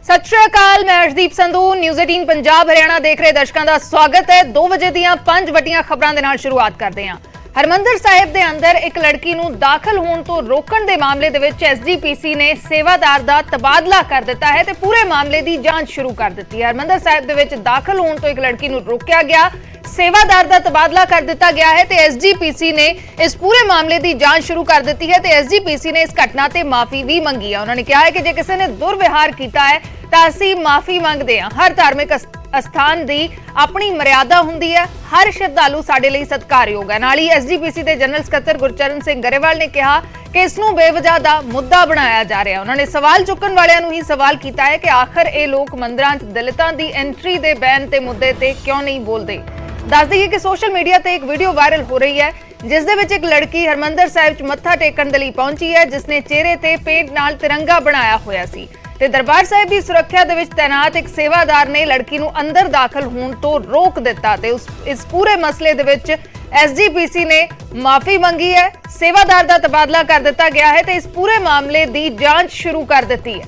सत श्री अकाल, मैं अर्शदीप संधू न्यूज़ 18 पंजाब हरियाणा देख रहे दर्शकों का स्वागत है। 2 वजे ਦੀਆਂ 5 ਵੱਡੀਆਂ ਖਬਰਾਂ ਦੇ ਨਾਲ ਸ਼ੁਰੂਆਤ ਕਰਦੇ ਹਾਂ। ਹਰਮੰਦਰ ਸਾਹਿਬ ਦੇ ਅੰਦਰ ਇੱਕ ਲੜਕੀ ਨੂੰ ਦਾਖਲ ਹੋਣ ਤੋਂ ਰੋਕਣ ਦੇ ਮਾਮਲੇ ਦੇ ਵਿੱਚ ਐਸਜੀਪੀਸੀ ਨੇ ਸੇਵਾਦਾਰ ਦਾ ਤਬਾਦਲਾ ਕਰ ਦਿੱਤਾ ਹੈ ਤੇ ਪੂਰੇ ਮਾਮਲੇ ਦੀ ਜਾਂਚ ਸ਼ੁਰੂ ਕਰ ਦਿੱਤੀ ਹੈ। ਹਰਮੰਦਰ ਸਾਹਿਬ ਦੇ ਵਿੱਚ ਦਾਖਲ ਹੋਣ ਤੋਂ ਇੱਕ ਲੜਕੀ ਨੂੰ ਰੋਕਿਆ ਗਿਆ, सेवादार का तबादला कर दिता गया है तो एसजीपीसी ने इस पूरे मामले की जांच शुरू कर दी है। तो एसजीपीसी ने इस घटना से माफी भी मंगी है। उन्होंने कहा है कि जे किसी ने दुर्व्यवहार किया है तो असीं माफी मंगते हैं। हर धार्मिक अस्थान की अपनी मर्यादा हुंदी है, हर श्रद्धालु साडे लई सत्कारयोग है। नाल ही एसजीपीसी के जनरल सकत्तर गुरचरण सिंह गरेवाल ने कहा कि इसनूं बेवजह दा मुद्दा बनाया जा रहा है। उन्होंने सवाल चुकण वालियां नूं ही सवाल किया है कि आखिर ये लोग मंदिरां च दलितां दी एंट्री दे बैन ते मुद्दे ते क्यों नहीं बोलते। दस दईए कि सोशल मीडिया ते एक वीडियो वायरल हो रही है जिस दे विच एक लड़की हरमंदर साहिब च मत्था टेकण दे लई पहुंची है, जिसने चेहरे ते पेंट नाल तिरंगा बनाया होया सी ते दरबार साहिब की सुरक्षा दे विच तैनात एक सेवादार ने लड़की नूं अंदर दाखल होण तो रोक दिता ते इस पूरे मसले दे विच एसजीपीसी ने माफी मंगी है, सेवादार दा तबादला कर दिता गया है ते इस पूरे मामले दी जांच शुरू कर दित्ती है।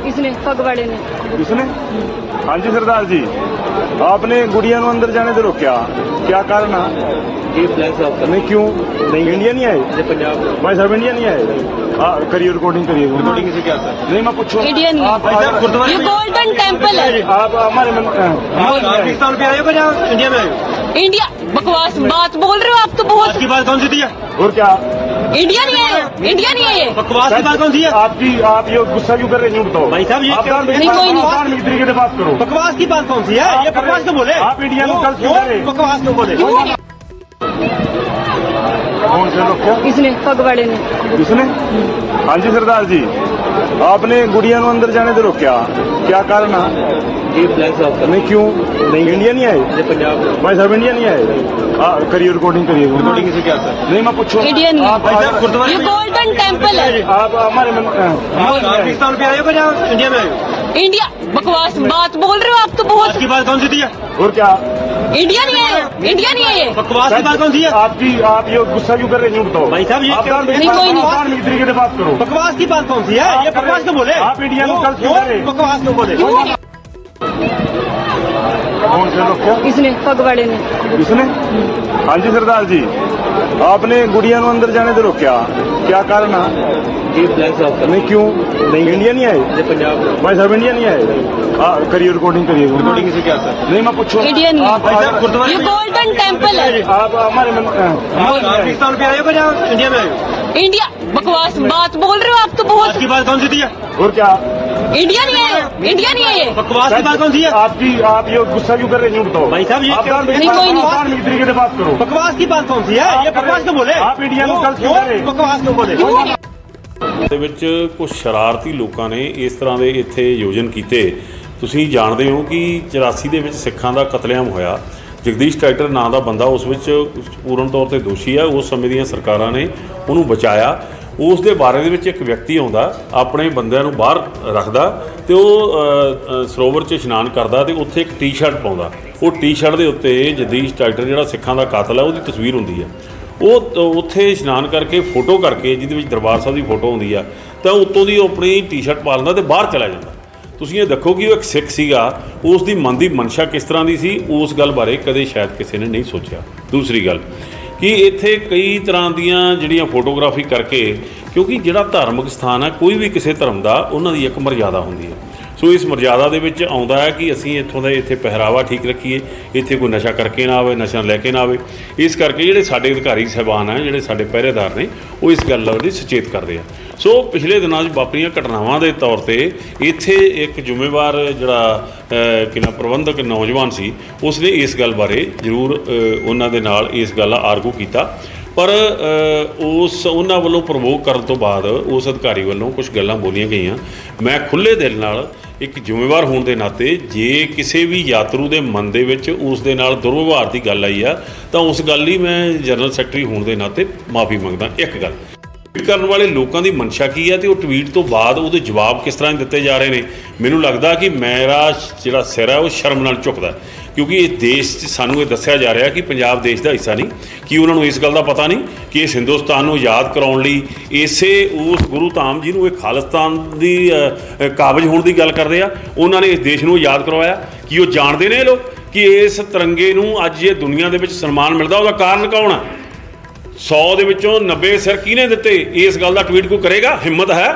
इसने फगवाड़े ने इसने हाँ जी सरदार जी, आपने गुड़िया नु अंदर जाने से रोकया, क्या कारण है? नहीं क्यों? नहीं इंडिया नहीं आए, पंजाब भाई साहब इंडिया नहीं आए। हाँ करिए रिकॉर्डिंग करिए। रिकॉर्डिंग से क्या था? नहीं मैं पूछूं इंडिया नहीं है, ये गोल्डन टेम्पल है। आप हमारे पाकिस्तान पे आए हो या इंडिया में आए? इंडिया बकवास बात बोल रहे हो आप तो बहुत। की बात कौन सी थी? और क्या इंडिया नहीं है, इंडिया नहीं है ये। बकवास की बात कौन सी है? आप ये गुस्सा क्यों कर रहे हैं? बताओ भाई साहब, ये नहीं कोई नहीं तरीके से बात करो। बकवास की बात कौन सी है? ये बकवास क्यों बोले? आप इंडिया में कल क्यों करे? बकवास क्यों बोले? कौन से लोग क्या? इसने फगवाड़े ने इसने हाँ जी सरदार जी, आपने गुड़िया नु अंदर जाने से रोकया, क्या कारण है? नहीं क्यों? नहीं इंडिया नहीं आए, पंजाब भाई साहब इंडिया नहीं आए। हाँ करिए रिकॉर्डिंग करिए। रिकॉर्डिंग से क्या था? नहीं मैं पूछूं इंडिया नहीं है, ये गोल्डन टेम्पल है। आप हमारे पाकिस्तान पे आए हो या इंडिया में आए? इंडिया बकवास बात बोल रहे हो आप तो बहुत। की बात कौन सी थी? और क्या इंडिया नहीं है, इंडिया नहीं है ये। बकवास की बात कौन सी है? आप ये गुस्सा क्यों कर रहे हैं? बताओ भाई साहब, ये नहीं कोई नहीं तरीके से बात करो। बकवास की बात कौन सी है? ये बकवास क्यों बोले? आप इंडिया में कल क्यों करे? बकवास क्यों बोले? कौन से लोग क्या? इसने फगवाड़े ने इसने हाँ जी सरदार जी, आपने गुड़िया नु अंदर जाने से रोकया, क्या कारण है? नहीं क्यों? नहीं इंडिया नहीं आए, पंजाब भाई साहब इंडिया नहीं आए। हाँ करिए रिकॉर्डिंग करिए। रिकॉर्डिंग से क्या था? नहीं मैं पूछूं इंडिया नहीं है, ये गोल्डन टेम्पल है। आप हमारे पाकिस्तान पे आए हो या इंडिया में आए? इंडिया बकवास बात बोल रहे हो आप तो बहुत। की बात कौन सी थी? और क्या इंडिया नहीं है, इंडिया नहीं है ये। बकवास की बात कौन सी है? आप ये गुस्सा क्यों कर रहे हैं? बताओ भाई साहब, ये नहीं कोई नहीं तरीके से बात करो। बकवास की बात कौन सी है? ये बकवास क्यों बोले? आप इंडिया में कल क्यों करे? बकवास क्यों बोले? ਦੇ ਵਿੱਚ ਕੁਝ ਸ਼ਰਾਰਤੀ ਲੋਕਾਂ ਨੇ ਇਸ ਤਰ੍ਹਾਂ ਦੇ ਇੱਥੇ ਆਯੋਜਨ ਕੀਤੇ। ਤੁਸੀਂ ਜਾਣਦੇ ਹੋ ਕਿ 84 ਦੇ ਵਿੱਚ ਸਿੱਖਾਂ ਦਾ ਕਤਲੇਆਮ ਹੋਇਆ। ਜਗਦੀਸ਼ ਟਾਈਟਰ ਨਾਂ ਦਾ ਬੰਦਾ ਉਸ ਵਿੱਚ ਪੂਰਨ ਤੌਰ ਤੇ ਦੋਸ਼ੀ ਹੈ। ਉਸ ਸਮੇਂ ਦੀਆਂ ਸਰਕਾਰਾਂ ਨੇ ਉਹਨੂੰ ਬਚਾਇਆ। ਉਸ ਦੇ ਬਾਰੇ ਦੇ ਵਿੱਚ ਇੱਕ ਵਿਅਕਤੀ ਆਉਂਦਾ, ਆਪਣੇ ਬੰਦਿਆਂ ਨੂੰ ਬਾਹਰ ਰੱਖਦਾ ਤੇ ਉਹ ਸਰੋਵਰ 'ਚ ਇਸ਼ਨਾਨ ਕਰਦਾ ਤੇ ਉੱਥੇ ਇੱਕ ਟੀ-ਸ਼ਰਟ ਪਾਉਂਦਾ। ਉਹ ਟੀ-ਸ਼ਰਟ ਦੇ ਉੱਤੇ ਜਗਦੀਸ਼ ਟਾਈਟਰ ਜਿਹੜਾ ਸਿੱਖਾਂ ਦਾ ਕਾਤਲ ਹੈ ਉਹਦੀ ਤਸਵੀਰ ਹੁੰਦੀ ਹੈ। ਉਹ ਉੱਥੇ ਇਸ਼ਨਾਨ ਕਰਕੇ ਫੋਟੋ ਕਰਕੇ, ਜਿਹਦੇ ਵਿੱਚ ਦਰਬਾਰ ਸਾਹਿਬ ਦੀ ਫੋਟੋ ਹੁੰਦੀ ਆ, ਤਾਂ ਉੱਤੋਂ ਦੀ ਉਹ ਆਪਣੀ ਟੀ-ਸ਼ਰਟ ਪਾ ਲੈਂਦਾ ਤੇ ਬਾਹਰ ਚਲਾ ਜਾਂਦਾ। ਤੁਸੀਂ ਇਹ ਦੇਖੋ ਕਿ ਉਹ ਇੱਕ ਸਿੱਖ ਸੀਗਾ, ਉਸ ਦੀ ਮਨ ਦੀ ਮਨਸ਼ਾ ਕਿਸ ਤਰ੍ਹਾਂ ਦੀ ਸੀ, ਉਸ ਗੱਲ ਬਾਰੇ ਕਦੇ ਸ਼ਾਇਦ ਕਿਸੇ ਨੇ ਨਹੀਂ ਸੋਚਿਆ। ਦੂਸਰੀ ਗੱਲ ਕਿ ਇੱਥੇ ਕਈ ਤਰ੍ਹਾਂ ਦੀਆਂ ਜਿਹੜੀਆਂ ਫੋਟੋਗ੍ਰਾਫੀ ਕਰਕੇ, ਕਿਉਂਕਿ ਜਿਹੜਾ ਧਾਰਮਿਕ ਸਥਾਨ ਹੈ ਕੋਈ ਵੀ ਕਿਸੇ ਧਰਮ ਦਾ, ਉਹਨਾਂ ਦੀ ਇੱਕ ਮਰਜ਼ਾਦਾ ਹੁੰਦੀ ਹੈ। ਸੋ ਇਸ ਮਰਜ਼ਾਦਾ ਦੇ ਵਿੱਚ ਆਉਂਦਾ ਹੈ ਕਿ ਅਸੀਂ ਇੱਥੋਂ ਦਾ ਇੱਥੇ ਪਹਿਰਾਵਾ ਠੀਕ ਰੱਖੀਏ, ਇੱਥੇ ਕੋਈ ਨਸ਼ਾ ਕਰਕੇ ਨਾ ਆਵੇ, ਨਸ਼ਾ ਲੈ ਕੇ ਨਾ ਆਵੇ। ਇਸ ਕਰਕੇ ਜਿਹੜੇ ਸਾਡੇ ਅਧਿਕਾਰੀ ਸਾਹਿਬਾਨ ਹੈ, ਜਿਹੜੇ ਸਾਡੇ ਪਹਿਰੇਦਾਰ ਨੇ, ਉਹ ਇਸ ਗੱਲ ਲਈ ਸੁਚੇਤ ਕਰਦੇ ਆ। ਸੋ ਪਿਛਲੇ ਦਿਨਾਂ 'ਚ ਵਾਪਰੀਆਂ ਘਟਨਾਵਾਂ ਦੇ ਤੌਰ 'ਤੇ ਇੱਥੇ ਇੱਕ ਜ਼ਿੰਮੇਵਾਰ ਜਿਹੜਾ ਪ੍ਰਬੰਧਕ ਨੌਜਵਾਨ ਸੀ, ਉਸਨੇ ਇਸ ਗੱਲ ਬਾਰੇ ਜ਼ਰੂਰ ਉਹਨਾਂ ਦੇ ਨਾਲ ਇਸ ਗੱਲ ਆਰਗੂ ਕੀਤਾ। ਪਰ ਉਹਨਾਂ ਵੱਲੋਂ ਪ੍ਰਵੋਕ ਕਰਨ ਤੋਂ ਬਾਅਦ ਉਸ ਅਧਿਕਾਰੀ ਵੱਲੋਂ ਕੁਝ ਗੱਲਾਂ ਬੋਲੀਆਂ ਗਈਆਂ। ਮੈਂ ਖੁੱਲ੍ਹੇ ਦਿਲ ਨਾਲ ਇੱਕ ਜ਼ਿੰਮੇਵਾਰ ਹੋਣ ਦੇ ਨਾਤੇ, ਜੇ ਕਿਸੇ ਵੀ ਯਾਤਰੂ ਦੇ ਮਨ ਦੇ ਵਿੱਚ ਉਸ ਦੇ ਨਾਲ ਦੁਰਵਿਵਹਾਰ ਦੀ ਗੱਲ ਆਈ ਆ, ਤਾਂ ਉਸ ਗੱਲ ਲਈ ਮੈਂ ਜਨਰਲ ਸੈਕਟਰੀ ਹੋਣ ਦੇ ਨਾਤੇ ਮਾਫੀ ਮੰਗਦਾ। ਇੱਕ ਗੱਲ, ਟਵੀਟ ਕਰਨ ਵਾਲੇ ਲੋਕਾਂ ਦੀ ਮਨਸ਼ਾ ਕੀ ਹੈ ਤੇ ਉਹ ਟਵੀਟ ਤੋਂ ਬਾਅਦ ਉਹਦੇ ਜਵਾਬ ਕਿਸ ਤਰ੍ਹਾਂ ਦਿੱਤੇ ਜਾ ਰਹੇ ਨੇ, ਮੈਨੂੰ ਲੱਗਦਾ ਕਿ ਮੇਰਾ ਜਿਹੜਾ ਸਿਰ ਹੈ ਉਹ ਸ਼ਰਮ ਨਾਲ ਝੁਕਦਾ। ਕਿਉਂਕਿ ਇਸ ਦੇਸ਼ 'ਚ ਸਾਨੂੰ ਇਹ ਦੱਸਿਆ ਜਾ ਰਿਹਾ ਕਿ ਪੰਜਾਬ ਦੇਸ਼ ਦਾ ਹਿੱਸਾ ਨਹੀਂ। ਕਿ ਉਹਨਾਂ ਨੂੰ ਇਸ ਗੱਲ ਦਾ ਪਤਾ ਨਹੀਂ ਕਿ ਇਸ ਹਿੰਦੁਸਤਾਨ ਨੂੰ ਆਜ਼ਾਦ ਕਰਾਉਣ ਲਈ ਇਸੇ ਉਸ ਗੁਰੂ ਧਾਮ ਜਿਹਨੂੰ ਇਹ ਖਾਲਿਸਤਾਨ ਦੀ ਕਾਬਜ ਹੋਣ ਦੀ ਗੱਲ ਕਰਦੇ ਆ, ਉਹਨਾਂ ਨੇ ਇਸ ਦੇਸ਼ ਨੂੰ ਆਜ਼ਾਦ ਕਰਵਾਇਆ। ਕਿ ਉਹ ਜਾਣਦੇ ਨੇ ਇਹ ਲੋਕ ਕਿ ਇਸ ਤਿਰੰਗੇ ਨੂੰ ਅੱਜ ਇਹ ਦੁਨੀਆ ਦੇ ਵਿੱਚ ਸਨਮਾਨ ਮਿਲਦਾ, ਉਹਦਾ ਕਾਰਨ ਕੌਣ ਆ? 100 ਦੇ ਵਿੱਚੋਂ 90 ਸਿਰ ਕਿਹਨੇ ਦਿੱਤੇ? ਇਸ ਗੱਲ ਦਾ ਟਵੀਟ ਕੋਈ ਕਰੇਗਾ? ਹਿੰਮਤ ਹੈ?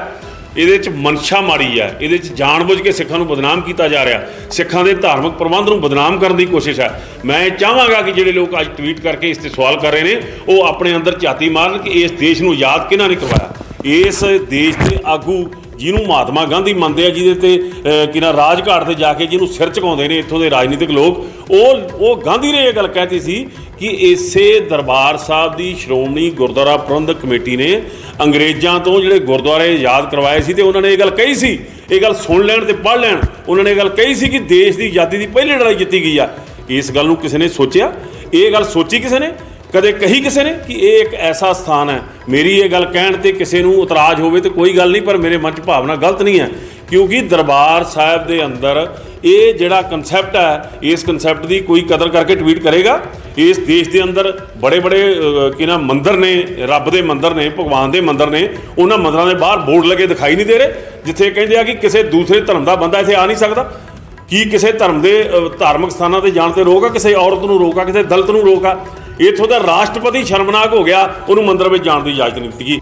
ਇਹਦੇ 'ਚ ਮਨਸ਼ਾ ਮਾੜੀ ਹੈ, ਇਹਦੇ 'ਚ ਜਾਣਬੁੱਝ ਕੇ ਸਿੱਖਾਂ ਨੂੰ ਬਦਨਾਮ ਕੀਤਾ ਜਾ ਰਿਹਾ, ਸਿੱਖਾਂ ਦੇ ਧਾਰਮਿਕ ਪ੍ਰਬੰਧ ਨੂੰ ਬਦਨਾਮ ਕਰਨ ਦੀ ਕੋਸ਼ਿਸ਼ ਹੈ। ਮੈਂ ਚਾਹਾਂਗਾ ਕਿ ਜਿਹੜੇ ਲੋਕ ਅੱਜ ਟਵੀਟ ਕਰਕੇ ਇਸ 'ਤੇ ਸਵਾਲ ਕਰ ਰਹੇ ਨੇ, ਉਹ ਆਪਣੇ ਅੰਦਰ ਝਾਤੀ ਮਾਰਨ ਕਿ ਇਸ ਦੇਸ਼ ਨੂੰ ਆਜ਼ਾਦ ਕਿਹਨਾਂ ਨੇ ਕਰਵਾਇਆ। ਇਸ ਦੇਸ਼ ਦੇ ਆਗੂ ਜਿਹਨੂੰ ਮਹਾਤਮਾ ਗਾਂਧੀ ਮੰਨਦੇ ਆ, ਜਿਹਦੇ ਤੇ ਕਿਨਾ ਰਾਜਘਾਟ ਤੇ ਜਾ ਕੇ ਜਿਹਨੂੰ ਸਿਰ ਝੁਕਾਉਂਦੇ ਨੇ ਇੱਥੋਂ ਦੇ ਰਾਜਨੀਤਿਕ ਲੋਕ, ਉਹ ਗਾਂਧੀ ਨੇ ਇਹ ਗੱਲ ਕਹਿਤੀ ਸੀ ਕਿ ਇਸੇ ਦਰਬਾਰ ਸਾਹਿਬ ਦੀ ਸ਼੍ਰੋਮਣੀ ਗੁਰਦੁਆਰਾ ਪ੍ਰਬੰਧਕ ਕਮੇਟੀ ਨੇ ਅੰਗਰੇਜ਼ਾਂ ਤੋਂ ਜਿਹੜੇ ਗੁਰਦੁਆਰੇ ਆਜ਼ਾਦ ਕਰਵਾਏ ਸੀ, ਤੇ ਉਹਨਾਂ ਨੇ ਇਹ ਗੱਲ ਕਹੀ ਸੀ, ਇਹ ਗੱਲ ਸੁਣ ਲੈਣ ਤੇ ਪੜ੍ਹ ਲੈਣ, ਉਹਨਾਂ ਨੇ ਇਹ ਗੱਲ ਕਹੀ ਸੀ ਕਿ ਦੇਸ਼ ਦੀ ਆਜ਼ਾਦੀ ਦੀ ਪਹਿਲੀ ਲੜਾਈ ਜਿੱਤੀ ਗਈ ਆ। ਇਸ ਗੱਲ ਨੂੰ ਕਿਸੇ ਨੇ ਸੋਚਿਆ? ਇਹ ਗੱਲ ਸੋਚੀ ਕਿਸੇ ਨੇ? ਕਦੇ ਕਹੀ ਕਿਸੇ ਨੇ ਕਿ ਇਹ ਇੱਕ ਐਸਾ ਸਥਾਨ ਹੈ? ਮੇਰੀ ਇਹ ਗੱਲ ਕਹਿਣ ਤੇ ਕਿਸੇ ਨੂੰ ਇਤਰਾਜ਼ ਹੋਵੇ ਤੇ ਕੋਈ ਗੱਲ ਨਹੀਂ, ਪਰ ਮੇਰੇ ਮਨ 'ਚ ਭਾਵਨਾ ਗਲਤ ਨਹੀਂ ਹੈ, ਕਿਉਂਕਿ ਦਰਬਾਰ ਸਾਹਿਬ ਦੇ ਅੰਦਰ ਇਹ ਜਿਹੜਾ ਕਨਸੈਪਟ ਹੈ, ਇਸ ਕਨਸੈਪਟ ਦੀ ਕੋਈ ਕਦਰ ਕਰਕੇ ਟਵੀਟ ਕਰੇਗਾ? ਇਸ ਦੇਸ਼ ਦੇ ਅੰਦਰ ਬੜੇ ਕਿਨਾ ਮੰਦਰ ਨੇ, ਰੱਬ ਦੇ ਮੰਦਰ ਨੇ, ਭਗਵਾਨ ਦੇ ਮੰਦਰ ਨੇ, ਉਹਨਾਂ ਮੰਦਰਾਂ ਦੇ ਬਾਹਰ ਬੋਰਡ ਲੱਗੇ ਦਿਖਾਈ ਨਹੀਂ ਦੇ ਰਹੇ ਜਿੱਥੇ ਕਹਿੰਦੇ ਆ ਕਿ ਕਿਸੇ ਦੂਸਰੇ ਧਰਮ ਦਾ ਬੰਦਾ ਇੱਥੇ ਆ ਨਹੀਂ ਸਕਦਾ? ਕੀ ਕਿਸੇ ਧਰਮ ਦੇ ਧਾਰਮਿਕ ਸਥਾਨਾਂ ਤੇ ਜਾਣ ਤੇ ਰੋਕ ਆ? ਕਿਸੇ ਔਰਤ ਨੂੰ ਰੋਕ ਆ? ਕਿਸੇ ਦਲਿਤ ਨੂੰ ਰੋਕ ਆ? ਇੱਥੋਂ ਦਾ ਰਾਸ਼ਟਰਪਤੀ ਸ਼ਰਮਨਾਕ ਹੋ ਗਿਆ, ਉਹਨੂੰ ਮੰਦਰ ਵਿੱਚ ਜਾਣ ਦੀ ਇਜਾਜ਼ਤ ਨਹੀਂ ਦਿੱਤੀ ਗਈ।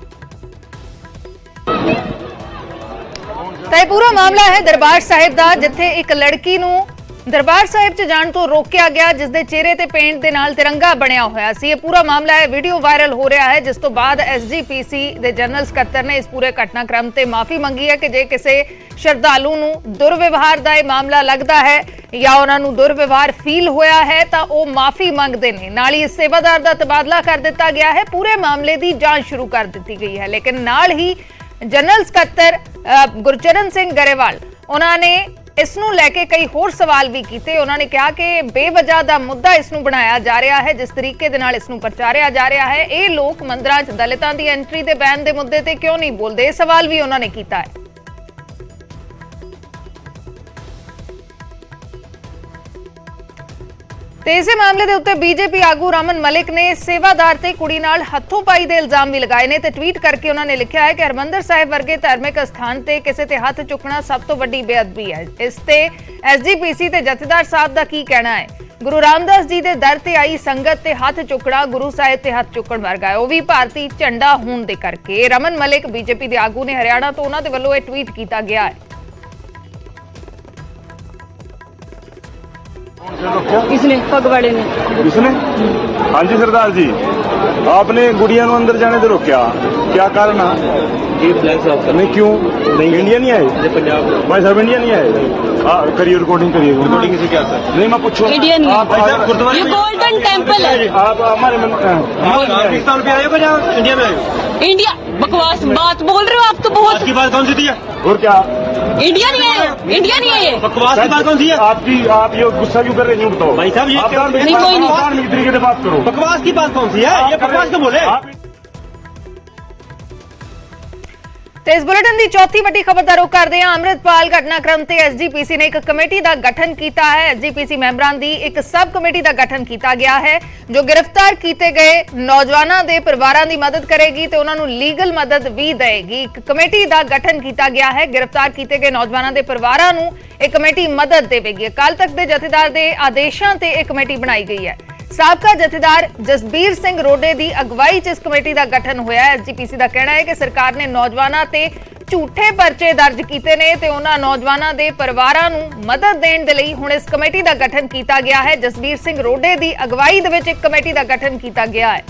ਤਾਂ ਇਹ ਪੂਰਾ ਮਾਮਲਾ ਹੈ ਦਰਬਾਰ ਸਾਹਿਬ ਦਾ, ਜਿੱਥੇ ਇੱਕ ਲੜਕੀ ਨੂੰ ਦਰਬਾਰ ਸਾਹਿਬ 'ਚ ਜਾਣ ਤੋਂ ਰੋਕਿਆ ਗਿਆ, ਜਿਸ ਦੇ ਚਿਹਰੇ ਤੇ ਪੇਂਟ ਦੇ ਨਾਲ ਤਿਰੰਗਾ ਬਣਿਆ ਹੋਇਆ ਸੀ। ਇਹ ਪੂਰਾ ਮਾਮਲਾ ਹੈ, ਵੀਡੀਓ ਵਾਇਰਲ ਹੋ ਰਿਹਾ ਹੈ, ਜਿਸ ਤੋਂ ਬਾਅਦ SGPC ਦੇ ਜਨਰਲ ਸਕੱਤਰ ਨੇ ਇਸ ਪੂਰੇ ਘਟਨਾਕ੍ਰਮ ਤੇ ਮਾਫੀ ਮੰਗੀ ਹੈ ਕਿ ਜੇ ਕਿਸੇ ਸ਼ਰਧਾਲੂ ਨੂੰ ਦੁਰਵਿਵਹਾਰ ਦਾ ਇਹ ਮਾਮਲਾ ਲੱਗਦਾ ਹੈ ਜਾਂ ਉਹਨਾਂ ਨੂੰ ਦੁਰਵਿਵਹਾਰ ਫੀਲ ਹੋਇਆ ਹੈ ਤਾਂ ਉਹ ਮਾਫੀ ਮੰਗਦੇ ਨੇ। ਨਾਲ ਹੀ ਇਸ ਸੇਵਾਦਾਰ ਦਾ ਤਬਾਦਲਾ ਕਰ ਦਿੱਤਾ ਗਿਆ ਹੈ। ਪੂਰੇ ਮਾਮਲੇ ਦੀ ਜਾਂਚ ਸ਼ੁਰੂ ਕਰ ਦਿੱਤੀ ਗਈ ਹੈ। ਲੇਕਿਨ ਨਾਲ ਹੀ ਜਨਰਲ ਸਕੱਤਰ ਗੁਰਚਰਨ ਸਿੰਘ ਗਰੇਵਾਲ ਉਹਨਾਂ ਨੇ ਇਸ ਨੂੰ ਲੈ ਕੇ ਕਈ ਹੋਰ ਸਵਾਲ ਵੀ ਕੀਤੇ। ਉਹਨਾਂ ਨੇ ਕਿਹਾ ਕਿ ਬੇਵਜ੍ਹਾ ਦਾ ਮੁੱਦਾ ਇਸ ਨੂੰ ਬਣਾਇਆ ਜਾ ਰਿਹਾ ਹੈ, ਜਿਸ ਤਰੀਕੇ ਦੇ ਨਾਲ ਇਸ ਨੂੰ ਪ੍ਰਚਾਰਿਆ ਜਾ ਰਿਹਾ ਹੈ। ਇਹ ਲੋਕ ਮੰਦਰਾਂ 'ਚ ਦਲਿਤਾਂ ਦੀ ਐਂਟਰੀ ਦੇ ਬੈਨ ਦੇ ਮੁੱਦੇ ਤੇ ਕਿਉਂ ਨਹੀਂ ਬੋਲਦੇ? ਇਹ ਸਵਾਲ ਵੀ ਉਹਨਾਂ ਨੇ ਕੀਤਾ ਹੈ। ਤੇ ਇਸੇ ਮਾਮਲੇ ਦੇ ਉੱਤੇ ਬੀਜੇਪੀ ਆਗੂ ਰਮਨ ਮਲਿਕ ਨੇ ਸੇਵਾਦਾਰ ਤੇ ਕੁੜੀ ਨਾਲ ਹੱਥੋਂ ਪਾਈ ਦੇ ਇਲਜ਼ਾਮ ਵੀ ਲਗਾਏ ਨੇ ਤੇ ਟਵੀਟ ਕਰਕੇ ਉਹਨਾਂ ਨੇ ਲਿਖਿਆ ਹੈ ਕਿ ਹਰਮੰਦਰ ਸਾਹਿਬ ਵਰਗੇ ਧਾਰਮਿਕ ਸਥਾਨ ਤੇ ਕਿਸੇ ਤੇ ਹੱਥ ਚੁੱਕਣਾ ਸਭ ਤੋਂ ਵੱਡੀ ਬੇਅਦਬੀ ਹੈ। ਇਸ ਤੇ SGPC ਤੇ ਜਥੇਦਾਰ ਸਾਹਿਬ ਦਾ ਕੀ ਕਹਿਣਾ ਹੈ? ਗੁਰੂ ਰਾਮਦਾਸ ਜੀ ਦੇ ਦਰ ਤੇ ਆਈ ਸੰਗਤ ਤੇ ਹੱਥ ਚੁੱਕਣਾ ਗੁਰੂ ਸਾਹਿਬ ਤੇ ਹੱਥ ਚੁੱਕਣ ਵਰਗਾ ਹੈ, ਉਹ ਵੀ ਭਾਰਤੀ ਝੰਡਾ ਹੋਣ ਦੇ ਕਰਕੇ। ਰਮਨ ਮਲਿਕ ਬੀਜੇਪੀ ਦੇ ਆਗੂ ਨੇ ਹਰਿਆਣਾ ਤੋਂ, ਉਹਨਾਂ ਦੇ ਵੱਲੋਂ ਇਹ ਟਵੀਟ ਕੀਤਾ ਗਿਆ ਹੈ। इसने फगवाड़े ने इसने? हाँ जी सरदार जी, आपने गुड़िया नु अंदर जाने से रोकया, क्या कारण है? नहीं क्यों? नहीं इंडिया नहीं आए? पंजाब भाई साहब इंडिया नहीं आए? करिए रिकॉर्डिंग, करिए रिकॉर्डिंग किसी क्या नहीं, मैं पूछूं इंडिया नहीं। ये गोल्डन टेम्पल है। आप हमारे पाकिस्तान पे आए हो या इंडिया में आए हो? इंडिया बकवास बात बोल रहे हो आप तो बहुत। की बात कौन सी थी? और क्या इंडिया नहीं आए? इंडिया नहीं आए? बकवास की बात कौन सी है? आप ये गुस्सा क्यों कर रहे हैं? बताओ भाई साहब, ये क्या नहीं, कोई नहीं। धार्मिक तरीके से बात करो। बकवास की बात कौन सी है? ये बकवास तो बोले। ਤੇ ਇਸ ਬੁਲੇਟਿਨ ਦੀ ਚੌਥੀ ਵੱਡੀ ਖਬਰ ਦਾ ਰੁਖ ਕਰਦੇ ਹਾਂ। ਅੰਮ੍ਰਿਤਪਾਲ ਘਟਨਾਕ੍ਰਮ ਤੇ SGPC ਨੇ ਇੱਕ ਕਮੇਟੀ ਦਾ ਗਠਨ ਕੀਤਾ ਹੈ। SGPC ਮੈਂਬਰਾਂ ਦੀ ਇੱਕ ਸਬ ਕਮੇਟੀ ਦਾ ਗਠਨ ਕੀਤਾ ਗਿਆ ਹੈ, ਜੋ ਗ੍ਰਿਫਤਾਰ ਕੀਤੇ ਗਏ ਨੌਜਵਾਨਾਂ ਦੇ ਪਰਿਵਾਰਾਂ ਦੀ ਮਦਦ ਕਰੇਗੀ ਤੇ ਉਹਨਾਂ ਨੂੰ ਲੀਗਲ ਮਦਦ ਵੀ ਦੇਵੇਗੀ। ਇੱਕ ਕਮੇਟੀ ਦਾ ਗਠਨ ਕੀਤਾ ਗਿਆ ਹੈ, ਗ੍ਰਿਫਤਾਰ ਕੀਤੇ ਗਏ ਨੌਜਵਾਨਾਂ ਦੇ ਪਰਿਵਾਰਾਂ ਨੂੰ ਇਹ ਕਮੇਟੀ ਮਦਦ ਦੇਵੇਗੀ। ਅਕਾਲ ਤਖਤ ਦੇ ਜਥੇਦਾਰ ਦੇ ਆਦੇਸ਼ਾਂ ਤੇ ਇਹ ਕਮੇਟੀ ਬਣਾਈ ਗਈ ਹੈ। ਸਾਬਕਾ ਜਥੇਦਾਰ ਜਸਬੀਰ ਸਿੰਘ ਰੋਡੇ ਦੀ ਅਗਵਾਈ 'ਚ ਇਸ ਕਮੇਟੀ ਦਾ ਗਠਨ ਹੋਇਆ ਹੈ। SGPC ਦਾ ਕਹਿਣਾ ਹੈ ਕਿ ਸਰਕਾਰ ਨੇ ਨੌਜਵਾਨਾਂ ਤੇ ਝੂਠੇ ਪਰਚੇ ਦਰਜ ਕੀਤੇ ਨੇ ਤੇ ਉਹਨਾਂ ਨੌਜਵਾਨਾਂ ਦੇ ਪਰਿਵਾਰਾਂ ਨੂੰ ਮਦਦ ਦੇਣ ਦੇ ਲਈ ਹੁਣ ਇਸ ਕਮੇਟੀ ਦਾ ਗਠਨ ਕੀਤਾ ਗਿਆ ਹੈ। ਜਸਬੀਰ ਸਿੰਘ ਰੋਡੇ ਦੀ ਅਗਵਾਈ ਦੇ ਵਿੱਚ ਇੱਕ ਕਮੇਟੀ ਦਾ ਗਠਨ ਕੀਤਾ ਗਿਆ ਹੈ।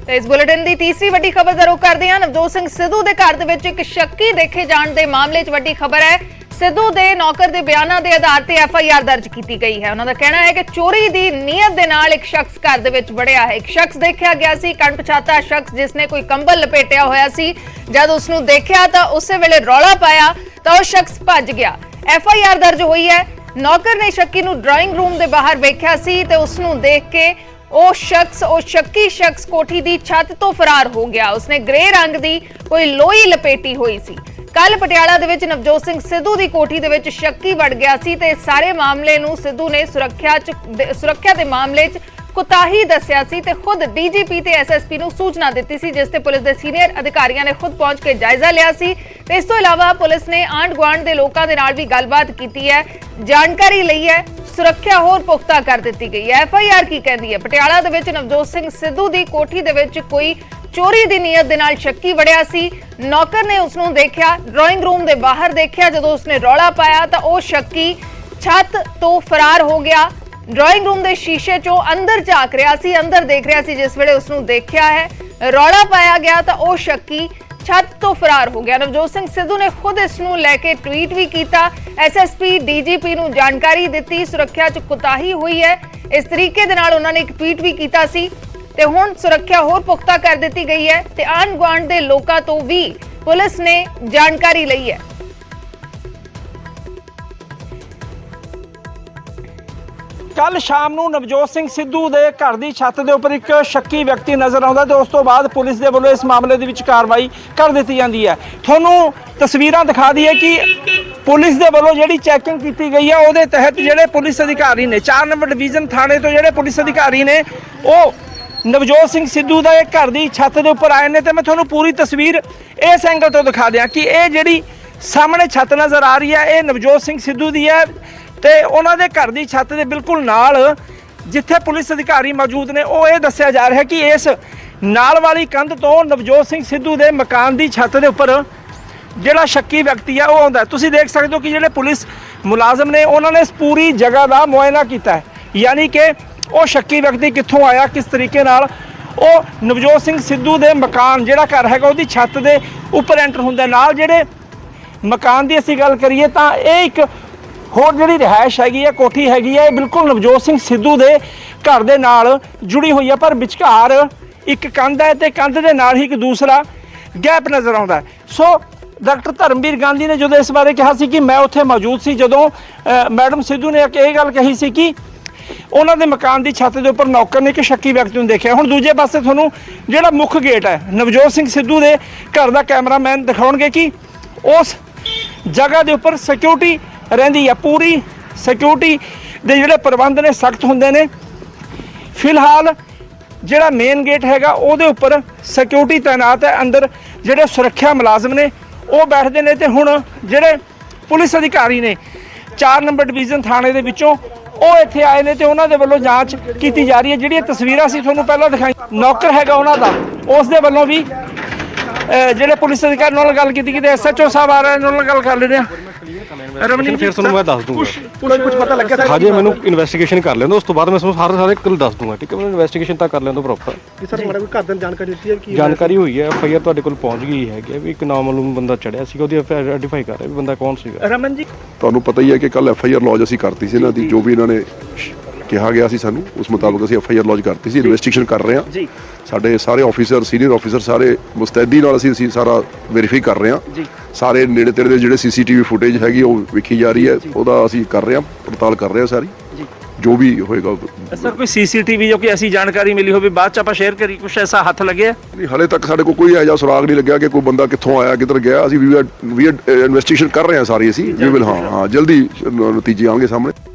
ਤੇ ਇਸ ਬੁਲੇਟਿਨ ਦੀ ਤੀਸਰੀ ਵੱਡੀ ਖਬਰ ਦਾ ਰੁਖ ਕਰਦੇ ਹਾਂ। ਨਵਜੋਤ ਸਿੰਘ ਸਿੱਧੂ ਦੇ ਘਰ ਦੇ ਵਿੱਚ ਇੱਕ ਸ਼ੱਕੀ ਦੇਖੇ ਜਾਣ ਦੇ ਮਾਮਲੇ 'ਚ ਵੱਡੀ ਖਬਰ ਹੈ। ਸਿੱਧੂ ਦੇ ਨੌਕਰ ਦੇ ਬਿਆਨਾਂ ਦੇ ਆਧਾਰ ਤੇ FIR ਦਰਜ ਕੀਤੀ ਗਈ ਹੈ। ਉਹਨਾਂ ਦਾ ਕਹਿਣਾ ਹੈ ਕਿ ਚੋਰੀ ਦੀ ਨੀਅਤ ਦੇ ਨਾਲ ਇੱਕ ਸ਼ਖਸ ਘਰ ਦੇ ਵਿੱਚ ਵੜਿਆ ਹੈ। ਇੱਕ ਸ਼ਖਸ ਦੇਖਿਆ ਗਿਆ ਸੀ, ਅਣਪਛਾਤਾ ਸ਼ਖਸ, ਜਿਸ ਨੇ ਕੋਈ ਕੰਬਲ ਲਪੇਟਿਆ ਹੋਇਆ ਸੀ। ਜਦ ਉਸ ਨੂੰ ਦੇਖਿਆ ਤਾਂ ਉਸੇ ਵੇਲੇ ਰੌਲਾ ਪਾਇਆ ਤਾਂ ਉਹ ਸ਼ਖਸ ਭੱਜ ਗਿਆ। FIR ਦਰਜ ਹੋਈ ਹੈ। ਨੌਕਰ ਨੇ ਸ਼ੱਕੀ ਨੂੰ ਡਰਾਇੰਗ ਰੂਮ ਦੇ ਬਾਹਰ ਵੇਖਿਆ ਸੀ ਤੇ ਉਸ ਨੂੰ ਦੇਖ ਕੇ ਉਹ ਸ਼ੱਕੀ ਸ਼ਖਸ ਕੋਠੀ ਦੀ ਛੱਤ ਤੋਂ ਫਰਾਰ ਹੋ ਗਿਆ। ਉਸਨੇ ਗ੍ਰੇ ਰੰਗ ਦੀ ਕੋਈ ਲੋਈ ਲਪੇਟੀ ਹੋਈ ਸੀ। ਕੱਲ ਪਟਿਆਲਾ ਦੇ ਵਿੱਚ ਨਵਜੋਤ ਸਿੰਘ ਸਿੱਧੂ ਦੀ ਕੋਠੀ ਦੇ ਵਿੱਚ ਸ਼ੱਕੀ ਵੜ ਗਿਆ ਸੀ ਤੇ ਸਾਰੇ ਮਾਮਲੇ ਨੂੰ ਸਿੱਧੂ ਨੇ ਸੁਰੱਖਿਆ ਦੇ ਮਾਮਲੇ 'ਚ ਕੁਤਾਹੀ ਦੱਸਿਆ ਸੀ ਤੇ ਖੁਦ ਡੀਜੀਪੀ ਤੇ ਐਸਐਸਪੀ ਨੂੰ ਸੂਚਨਾ ਦਿੱਤੀ ਸੀ, ਜਿਸ ਤੇ ਪੁਲਿਸ ਦੇ ਸੀਨੀਅਰ ਅਧਿਕਾਰੀਆਂ ਨੇ ਖੁਦ ਪਹੁੰਚ ਕੇ ਜਾਇਜ਼ਾ ਲਿਆ ਸੀ ਤੇ ਇਸ ਤੋਂ ਇਲਾਵਾ ਪੁਲਿਸ ਨੇ ਆਂਢ ਗੁਆਂਢ ਦੇ ਲੋਕਾਂ ਦੇ ਨਾਲ ਵੀ ਗੱਲਬਾਤ ਕੀਤੀ ਹੈ, ਜਾਣਕਾਰੀ ਲਈ ਹੈ, ਸੁਰੱਖਿਆ ਹੋਰ ਪੁਖਤਾ ਕਰ ਦਿੱਤੀ ਗਈ ਹੈ। ਐਫਆਈਆਰ ਕੀ ਕਹਿੰਦੀ ਹੈ? ਪਟਿਆਲਾ ਦੇ ਵਿੱਚ ਨਵਜੋਤ ਸਿੰਘ ਸਿੱਧੂ ਦੀ ਕੋਠੀ ਦੇ ਵਿੱਚ ਕੋਈ ਚੋਰੀ ਦੀ ਨੀਅਤ ਦੇ ਨਾਲ ਸ਼ੱਕੀ ਵੜਿਆ ਸੀ। ਨੌਕਰ ਨੇ ਉਸ ਨੂੰ ਦੇਖਿਆ, ਡਰਾਇੰਗ ਰੂਮ ਦੇ ਬਾਹਰ ਦੇਖਿਆ। ਜਦੋਂ ਉਸਨੇ ਰੌਲਾ ਪਾਇਆ ਤਾਂ ਉਹ ਸ਼ੱਕੀ ਛੱਤ ਤੋਂ ਫਰਾਰ ਹੋ ਗਿਆ। ਡਰਾਇੰਗ ਰੂਮ ਦੇ ਸ਼ੀਸ਼ੇ ਚੋਂ ਅੰਦਰ ਝਾਕ ਰਿਹਾ ਸੀ, ਅੰਦਰ ਦੇਖ ਰਿਹਾ ਸੀ। ਜਿਸ ਵੇਲੇ ਉਸ ਨੂੰ ਦੇਖਿਆ ਹੈ, ਰੌਲਾ ਪਾਇਆ ਗਿਆ ਤਾਂ ਉਹ ਸ਼ੱਕੀ ਛੱਤ ਤੋਂ ਫਰਾਰ ਹੋ ਗਿਆ। ਨਵਜੋਤ ਸਿੰਘ ਸਿੱਧੂ ਨੇ ਖੁਦ ਇਸ ਨੂੰ ਲੈ ਕੇ ਟਵੀਟ ਵੀ ਕੀਤਾ, ਐਸਐਸਪੀ ਡੀਜੀਪੀ ਨੂੰ ਜਾਣਕਾਰੀ ਦਿੱਤੀ, ਸੁਰੱਖਿਆ 'ਚ ਕੁਤਾਹੀ ਹੋਈ ਹੈ। ਇਸ ਤਰੀਕੇ ਦੇ ਨਾਲ ਉਹਨਾਂ ਨੇ ਇੱਕ ਟਵੀਟ ਵੀ ਕੀਤਾ ਸੀ ਤੇ ਹੁਣ ਸੁਰੱਖਿਆ ਹੋਰ ਪੁਖਤਾ ਕਰ ਦਿੱਤੀ ਗਈ ਹੈ ਤੇ ਆਂਢ ਗੁਆਂਢ ਦੇ ਲੋਕਾਂ ਤੋਂ ਵੀ ਪੁਲਿਸ ਨੇ ਜਾਣਕਾਰੀ ਲਈ ਹੈ। ਕੱਲ ਸ਼ਾਮ ਨੂੰ ਨਵਜੋਤ ਸਿੰਘ ਸਿੱਧੂ ਦੇ ਘਰ ਦੀ ਛੱਤ ਦੇ ਉੱਪਰ ਇੱਕ ਸ਼ੱਕੀ ਵਿਅਕਤੀ ਨਜ਼ਰ ਆਉਂਦਾ ਤੇ ਉਸ ਤੋਂ ਬਾਅਦ ਪੁਲਿਸ ਦੇ ਵੱਲੋਂ ਇਸ ਮਾਮਲੇ ਦੇ ਵਿੱਚ ਕਾਰਵਾਈ ਕਰ ਦਿੱਤੀ ਜਾਂਦੀ ਹੈ। ਤੁਹਾਨੂੰ ਤਸਵੀਰਾਂ ਦਿਖਾ ਦਈਏ ਕਿ ਪੁਲਿਸ ਦੇ ਵੱਲੋਂ ਜਿਹੜੀ ਚੈਕਿੰਗ ਕੀਤੀ ਗਈ ਹੈ ਉਹਦੇ ਤਹਿਤ ਜਿਹੜੇ ਪੁਲਿਸ ਅਧਿਕਾਰੀ ਨੇ 4 ਨੰਬਰ ਡਿਵੀਜ਼ਨ ਥਾਣੇ ਤੋਂ ਜਿਹੜੇ ਪੁਲਿਸ ਅਧਿਕਾਰੀ ਨੇ ਉਹ ਨਵਜੋਤ ਸਿੰਘ ਸਿੱਧੂ ਦਾ ਇਹ ਘਰ ਦੀ ਛੱਤ ਦੇ ਉੱਪਰ ਆਏ ਨੇ ਤੇ ਮੈਂ ਤੁਹਾਨੂੰ ਪੂਰੀ ਤਸਵੀਰ ਇਸ ਐਂਗਲ ਤੋਂ ਦਿਖਾ ਦਿਆਂ ਕਿ ਇਹ ਜਿਹੜੀ ਸਾਹਮਣੇ ਛੱਤ ਨਜ਼ਰ ਆ ਰਹੀ ਹੈ ਇਹ ਨਵਜੋਤ ਸਿੰਘ ਸਿੱਧੂ ਦੀ ਹੈ ਤੇ ਉਹਨਾਂ ਦੇ ਘਰ ਦੀ ਛੱਤ ਦੇ ਬਿਲਕੁਲ ਨਾਲ ਜਿੱਥੇ ਪੁਲਿਸ ਅਧਿਕਾਰੀ ਮੌਜੂਦ ਨੇ ਉਹ ਇਹ ਦੱਸਿਆ ਜਾ ਰਿਹਾ ਕਿ ਇਸ ਨਾਲ ਵਾਲੀ ਕੰਧ ਤੋਂ ਨਵਜੋਤ ਸਿੰਘ ਸਿੱਧੂ ਦੇ ਮਕਾਨ ਦੀ ਛੱਤ ਦੇ ਉੱਪਰ ਜਿਹੜਾ ਸ਼ੱਕੀ ਵਿਅਕਤੀ ਆ ਉਹ ਆਉਂਦਾ। ਤੁਸੀਂ ਦੇਖ ਸਕਦੇ ਹੋ ਕਿ ਜਿਹੜੇ ਪੁਲਿਸ ਮੁਲਾਜ਼ਮ ਨੇ ਉਹਨਾਂ ਨੇ ਇਸ ਪੂਰੀ ਜਗ੍ਹਾ ਦਾ ਮੁਆਇਨਾ ਕੀਤਾ ਹੈ, ਯਾਨੀ ਕਿ ਉਹ ਸ਼ੱਕੀ ਵਿਅਕਤੀ ਕਿੱਥੋਂ ਆਇਆ, ਕਿਸ ਤਰੀਕੇ ਨਾਲ ਉਹ ਨਵਜੋਤ ਸਿੰਘ ਸਿੱਧੂ ਦੇ ਮਕਾਨ ਜਿਹੜਾ ਘਰ ਹੈਗਾ ਉਹਦੀ ਛੱਤ ਦੇ ਉੱਪਰ ਐਂਟਰ ਹੁੰਦਾ। ਨਾਲ ਜਿਹੜੇ ਮਕਾਨ ਦੀ ਅਸੀਂ ਗੱਲ ਕਰੀਏ ਤਾਂ ਇਹ ਇੱਕ ਹੋਰ ਜਿਹੜੀ ਰਿਹਾਇਸ਼ ਹੈਗੀ ਹੈ, ਕੋਠੀ ਹੈਗੀ ਹੈ, ਇਹ ਬਿਲਕੁਲ ਨਵਜੋਤ ਸਿੰਘ ਸਿੱਧੂ ਦੇ ਘਰ ਦੇ ਨਾਲ ਜੁੜੀ ਹੋਈ ਹੈ, ਪਰ ਵਿਚਕਾਰ ਇੱਕ ਕੰਧ ਹੈ ਤੇ ਕੰਧ ਦੇ ਨਾਲ ਹੀ ਇੱਕ ਦੂਸਰਾ ਗੈਪ ਨਜ਼ਰ ਆਉਂਦਾ ਹੈ। ਸੋ ਡਾਕਟਰ ਧਰਮਵੀਰ ਗਾਂਧੀ ਨੇ ਜਦੋਂ ਇਸ ਬਾਰੇ ਕਿਹਾ ਸੀ ਕਿ ਮੈਂ ਉੱਥੇ ਮੌਜੂਦ ਸੀ ਜਦੋਂ ਮੈਡਮ ਸਿੱਧੂ ਨੇ ਇਹ ਗੱਲ ਕਹੀ ਸੀ ਕਿ ਉਹਨਾਂ ਦੇ ਮਕਾਨ ਦੀ ਛੱਤ ਦੇ ਉੱਪਰ ਨੌਕਰ ਨੇ ਇੱਕ ਸ਼ੱਕੀ ਵਿਅਕਤੀ ਨੂੰ ਦੇਖਿਆ। ਹੁਣ ਦੂਜੇ ਪਾਸੇ ਤੁਹਾਨੂੰ ਜਿਹੜਾ ਮੁੱਖ ਗੇਟ ਹੈ ਨਵਜੋਤ ਸਿੰਘ ਸਿੱਧੂ ਦੇ ਘਰ ਦਾ ਕੈਮਰਾਮੈਨ ਦਿਖਾਉਣਗੇ ਕਿ ਉਸ ਜਗ੍ਹਾ ਦੇ ਉੱਪਰ ਸਿਕਿਉਰਿਟੀ ਰਹਿੰਦੀ ਹੈ, ਪੂਰੀ ਸਿਕਿਉਰਿਟੀ ਦੇ ਜਿਹੜੇ ਪ੍ਰਬੰਧ ਨੇ ਸਖਤ ਹੁੰਦੇ ਨੇ। ਫਿਲਹਾਲ ਜਿਹੜਾ ਮੇਨ ਗੇਟ ਹੈਗਾ ਉਹਦੇ ਉੱਪਰ ਸਿਕਿਉਰਿਟੀ ਤਾਇਨਾਤ ਹੈ, ਅੰਦਰ ਜਿਹੜੇ ਸੁਰੱਖਿਆ ਮੁਲਾਜ਼ਮ ਨੇ ਉਹ ਬੈਠਦੇ ਨੇ ਤੇ ਹੁਣ ਜਿਹੜੇ ਪੁਲਿਸ ਅਧਿਕਾਰੀ ਨੇ 4 ਨੰਬਰ ਡਿਵੀਜ਼ਨ ਥਾਣੇ ਦੇ ਵਿੱਚੋਂ ਉਹ ਇੱਥੇ ਆਏ ਨੇ ਤੇ ਉਹਨਾਂ ਦੇ ਵੱਲੋਂ ਜਾਂਚ ਕੀਤੀ ਜਾ ਰਹੀ ਹੈ। ਜਿਹੜੀਆਂ ਤਸਵੀਰਾਂ ਸੀ ਤੁਹਾਨੂੰ ਪਹਿਲਾਂ ਦਿਖਾਈਆਂ, ਨੌਕਰ ਹੈਗਾ ਉਹਨਾਂ ਦਾ, ਉਸ ਦੇ ਵੱਲੋਂ ਵੀ ਜਿਹੜੇ ਪੁਲਿਸ ਅਧਿਕਾਰੀ ਨਾਲ ਗੱਲ ਕੀਤੀ ਕਿ ਐਸਐਚਓ ਸਾਹਿਬ ਆ ਰਹੇ ਨੇ, ਉਹਨਾਂ ਨਾਲ ਗੱਲ ਕਰ ਲੈਂਦੇ ਆ। ਰਮਨੀਤ ਫਿਰ ਤੁਹਾਨੂੰ ਮੈਂ ਦੱਸ ਦੂੰਗਾ ਕੁਝ ਪਤਾ ਲੱਗਿਆ ਤਾਂ ਹਜੇ ਮੈਨੂੰ ਇਨਵੈਸਟੀਗੇਸ਼ਨ ਕਰ ਲੈਣ ਦਿਓ, ਉਸ ਤੋਂ ਬਾਅਦ ਮੈਂ ਤੁਹਾਨੂੰ ਸਾਰੇ ਗੱਲ ਦੱਸ ਦੂੰਗਾ। ਠੀਕ ਹੈ, ਮੈਨੂੰ ਇਨਵੈਸਟੀਗੇਸ਼ਨ ਤਾਂ ਕਰ ਲੈਣ ਦਿਓ ਪ੍ਰੋਪਰ। ਕਿ ਸਰ ਮਾੜਾ ਕੋਈ ਘਰ ਦੀ ਜਾਣਕਾਰੀ ਦਿੱਤੀ ਹੈ ਕਿ ਜਾਣਕਾਰੀ ਹੋਈ ਹੈ, ਐਫਆਈਆਰ ਤੁਹਾਡੇ ਕੋਲ ਪਹੁੰਚ ਗਈ ਹੈਗੀ ਵੀ ਇੱਕ ਨਾਮਾਲੂਮ ਬੰਦਾ ਚੜਿਆ ਸੀਗਾ, ਉਹਦੀ ਐਫਆਈਆਰ ਆਈਡੈਂਟੀਫਾਈ ਕਰ ਰਿਹਾ ਵੀ ਬੰਦਾ ਕੌਣ ਸੀਗਾ। ਰਮਨ ਜੀ ਤੁਹਾਨੂੰ ਪਤਾ ਹੀ ਹੈ ਕਿ ਕੱਲ ਐਫਆਈਆਰ ਲੌਜ ਅਸੀਂ ਕਰਤੀ ਸੀ ਇਹਨਾਂ ਦੀ, ਜੋ ਵੀ ਇਹਨਾਂ ਨੇ ਕਿਹਾ ਗਿਆ ਸੀ ਸਾਨੂੰ ਉਸ ਮੁਤਾਬਕ ਅਸੀਂ ਐਫਆਈਆਰ ਲੌਜ ਕਰਤੀ ਸੀ। ਇਨਵੈਸਟੀਗੇਸ਼ਨ ਕਰ ਰਹੇ ਹਾਂ ਜੀ, ਸਾਡੇ ਸਾਰੇ ਆਫੀਸਰ ਸੀਨੀਅਰ ਆਫੀਸਰ ਸਾਰੇ ਮੁਸਤੈਦੀ ਨਾਲ ਅਸੀਂ ਸਾਰਾ ਵੈਰੀਫਾਈ ਕਰ ਰਹੇ ਹਾਂ ਜੀ। ਸਾਰੇ ਨੇੜੇ ਤੇੜੇ ਦੇ ਜਿਹੜੇ ਸੀਸੀਟੀਵੀ ਫੁਟੇਜ ਹੈਗੀ ਉਹ ਵੇਖੀ ਜਾ ਰਹੀ ਹੈ, ਉਹਦਾ ਅਸੀਂ ਕਰ ਰਹੇ ਹਾਂ, ਪੜਤਾਲ ਕਰ ਰਹੇ ਹਾਂ ਸਾਰੀ ਜੀ। ਜੋ ਵੀ ਹੋਏਗਾ। ਸਰ ਕੋਈ ਸੀਸੀਟੀਵੀ ਜੋ ਕਿ ਐਸੀ ਜਾਣਕਾਰੀ ਮਿਲੀ ਹੋਵੇ ਬਾਅਦ ਚ ਆਪਾਂ ਸ਼ੇਅਰ ਕਰੀ, ਕੁਛ ਐਸਾ ਹੱਥ ਲੱਗਿਆ? ਨਹੀਂ, ਹਲੇ ਤੱਕ ਸਾਡੇ ਕੋਲ ਕੋਈ ਇਹੋ ਜਿਹਾ ਸੁਰਾਗ ਨਹੀਂ ਲੱਗਿਆ ਕਿ ਕੋਈ ਬੰਦਾ ਕਿੱਥੋਂ ਆਇਆ ਕਿੱਧਰ ਗਿਆ। ਅਸੀਂ ਵੀ ਇਨਵੈਸਟੀਗੇਸ਼ਨ ਕਰ ਰਹੇ ਹਾਂ ਸਾਰੀ ਅਸੀਂ ਵੀ ਵਿਲ ਹਾਂ ਜਲਦੀ ਨਤੀਜੇ ਆਉਣਗੇ ਸਾਹਮਣੇ।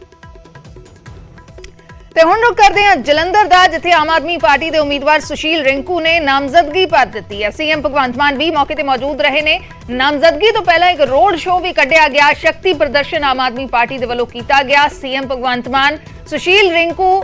ਤੇ ਹੁਣ ਰੁਕ ਕਰਦੇ ਹਾਂ ਜਲੰਧਰ ਦਾ, ਜਿੱਥੇ ਆਮ ਆਦਮੀ ਪਾਰਟੀ ਦੇ ਉਮੀਦਵਾਰ ਸੁਸ਼ੀਲ ਰਿੰਕੂ ਨੇ ਨਾਮਜ਼ਦਗੀ ਭਰ ਦਿੱਤੀ ਹੈ। ਸੀਐਮ ਭਗਵੰਤ ਮਾਨ ਵੀ ਮੌਕੇ ਤੇ ਮੌਜੂਦ ਰਹੇ ਨੇ। ਨਾਮਜ਼ਦਗੀ ਤੋਂ ਪਹਿਲਾਂ ਇੱਕ ਰੋਡ ਸ਼ੋਅ ਵੀ ਕੱਢਿਆ ਗਿਆ, ਸ਼ਕਤੀ ਪ੍ਰਦਰਸ਼ਨ ਆਮ ਆਦਮੀ ਪਾਰਟੀ ਦੇ ਵੱਲੋਂ ਕੀਤਾ ਗਿਆ। ਸੀਐਮ ਭਗਵੰਤ ਮਾਨ ਸੁਸ਼ੀਲ ਰਿੰਕੂ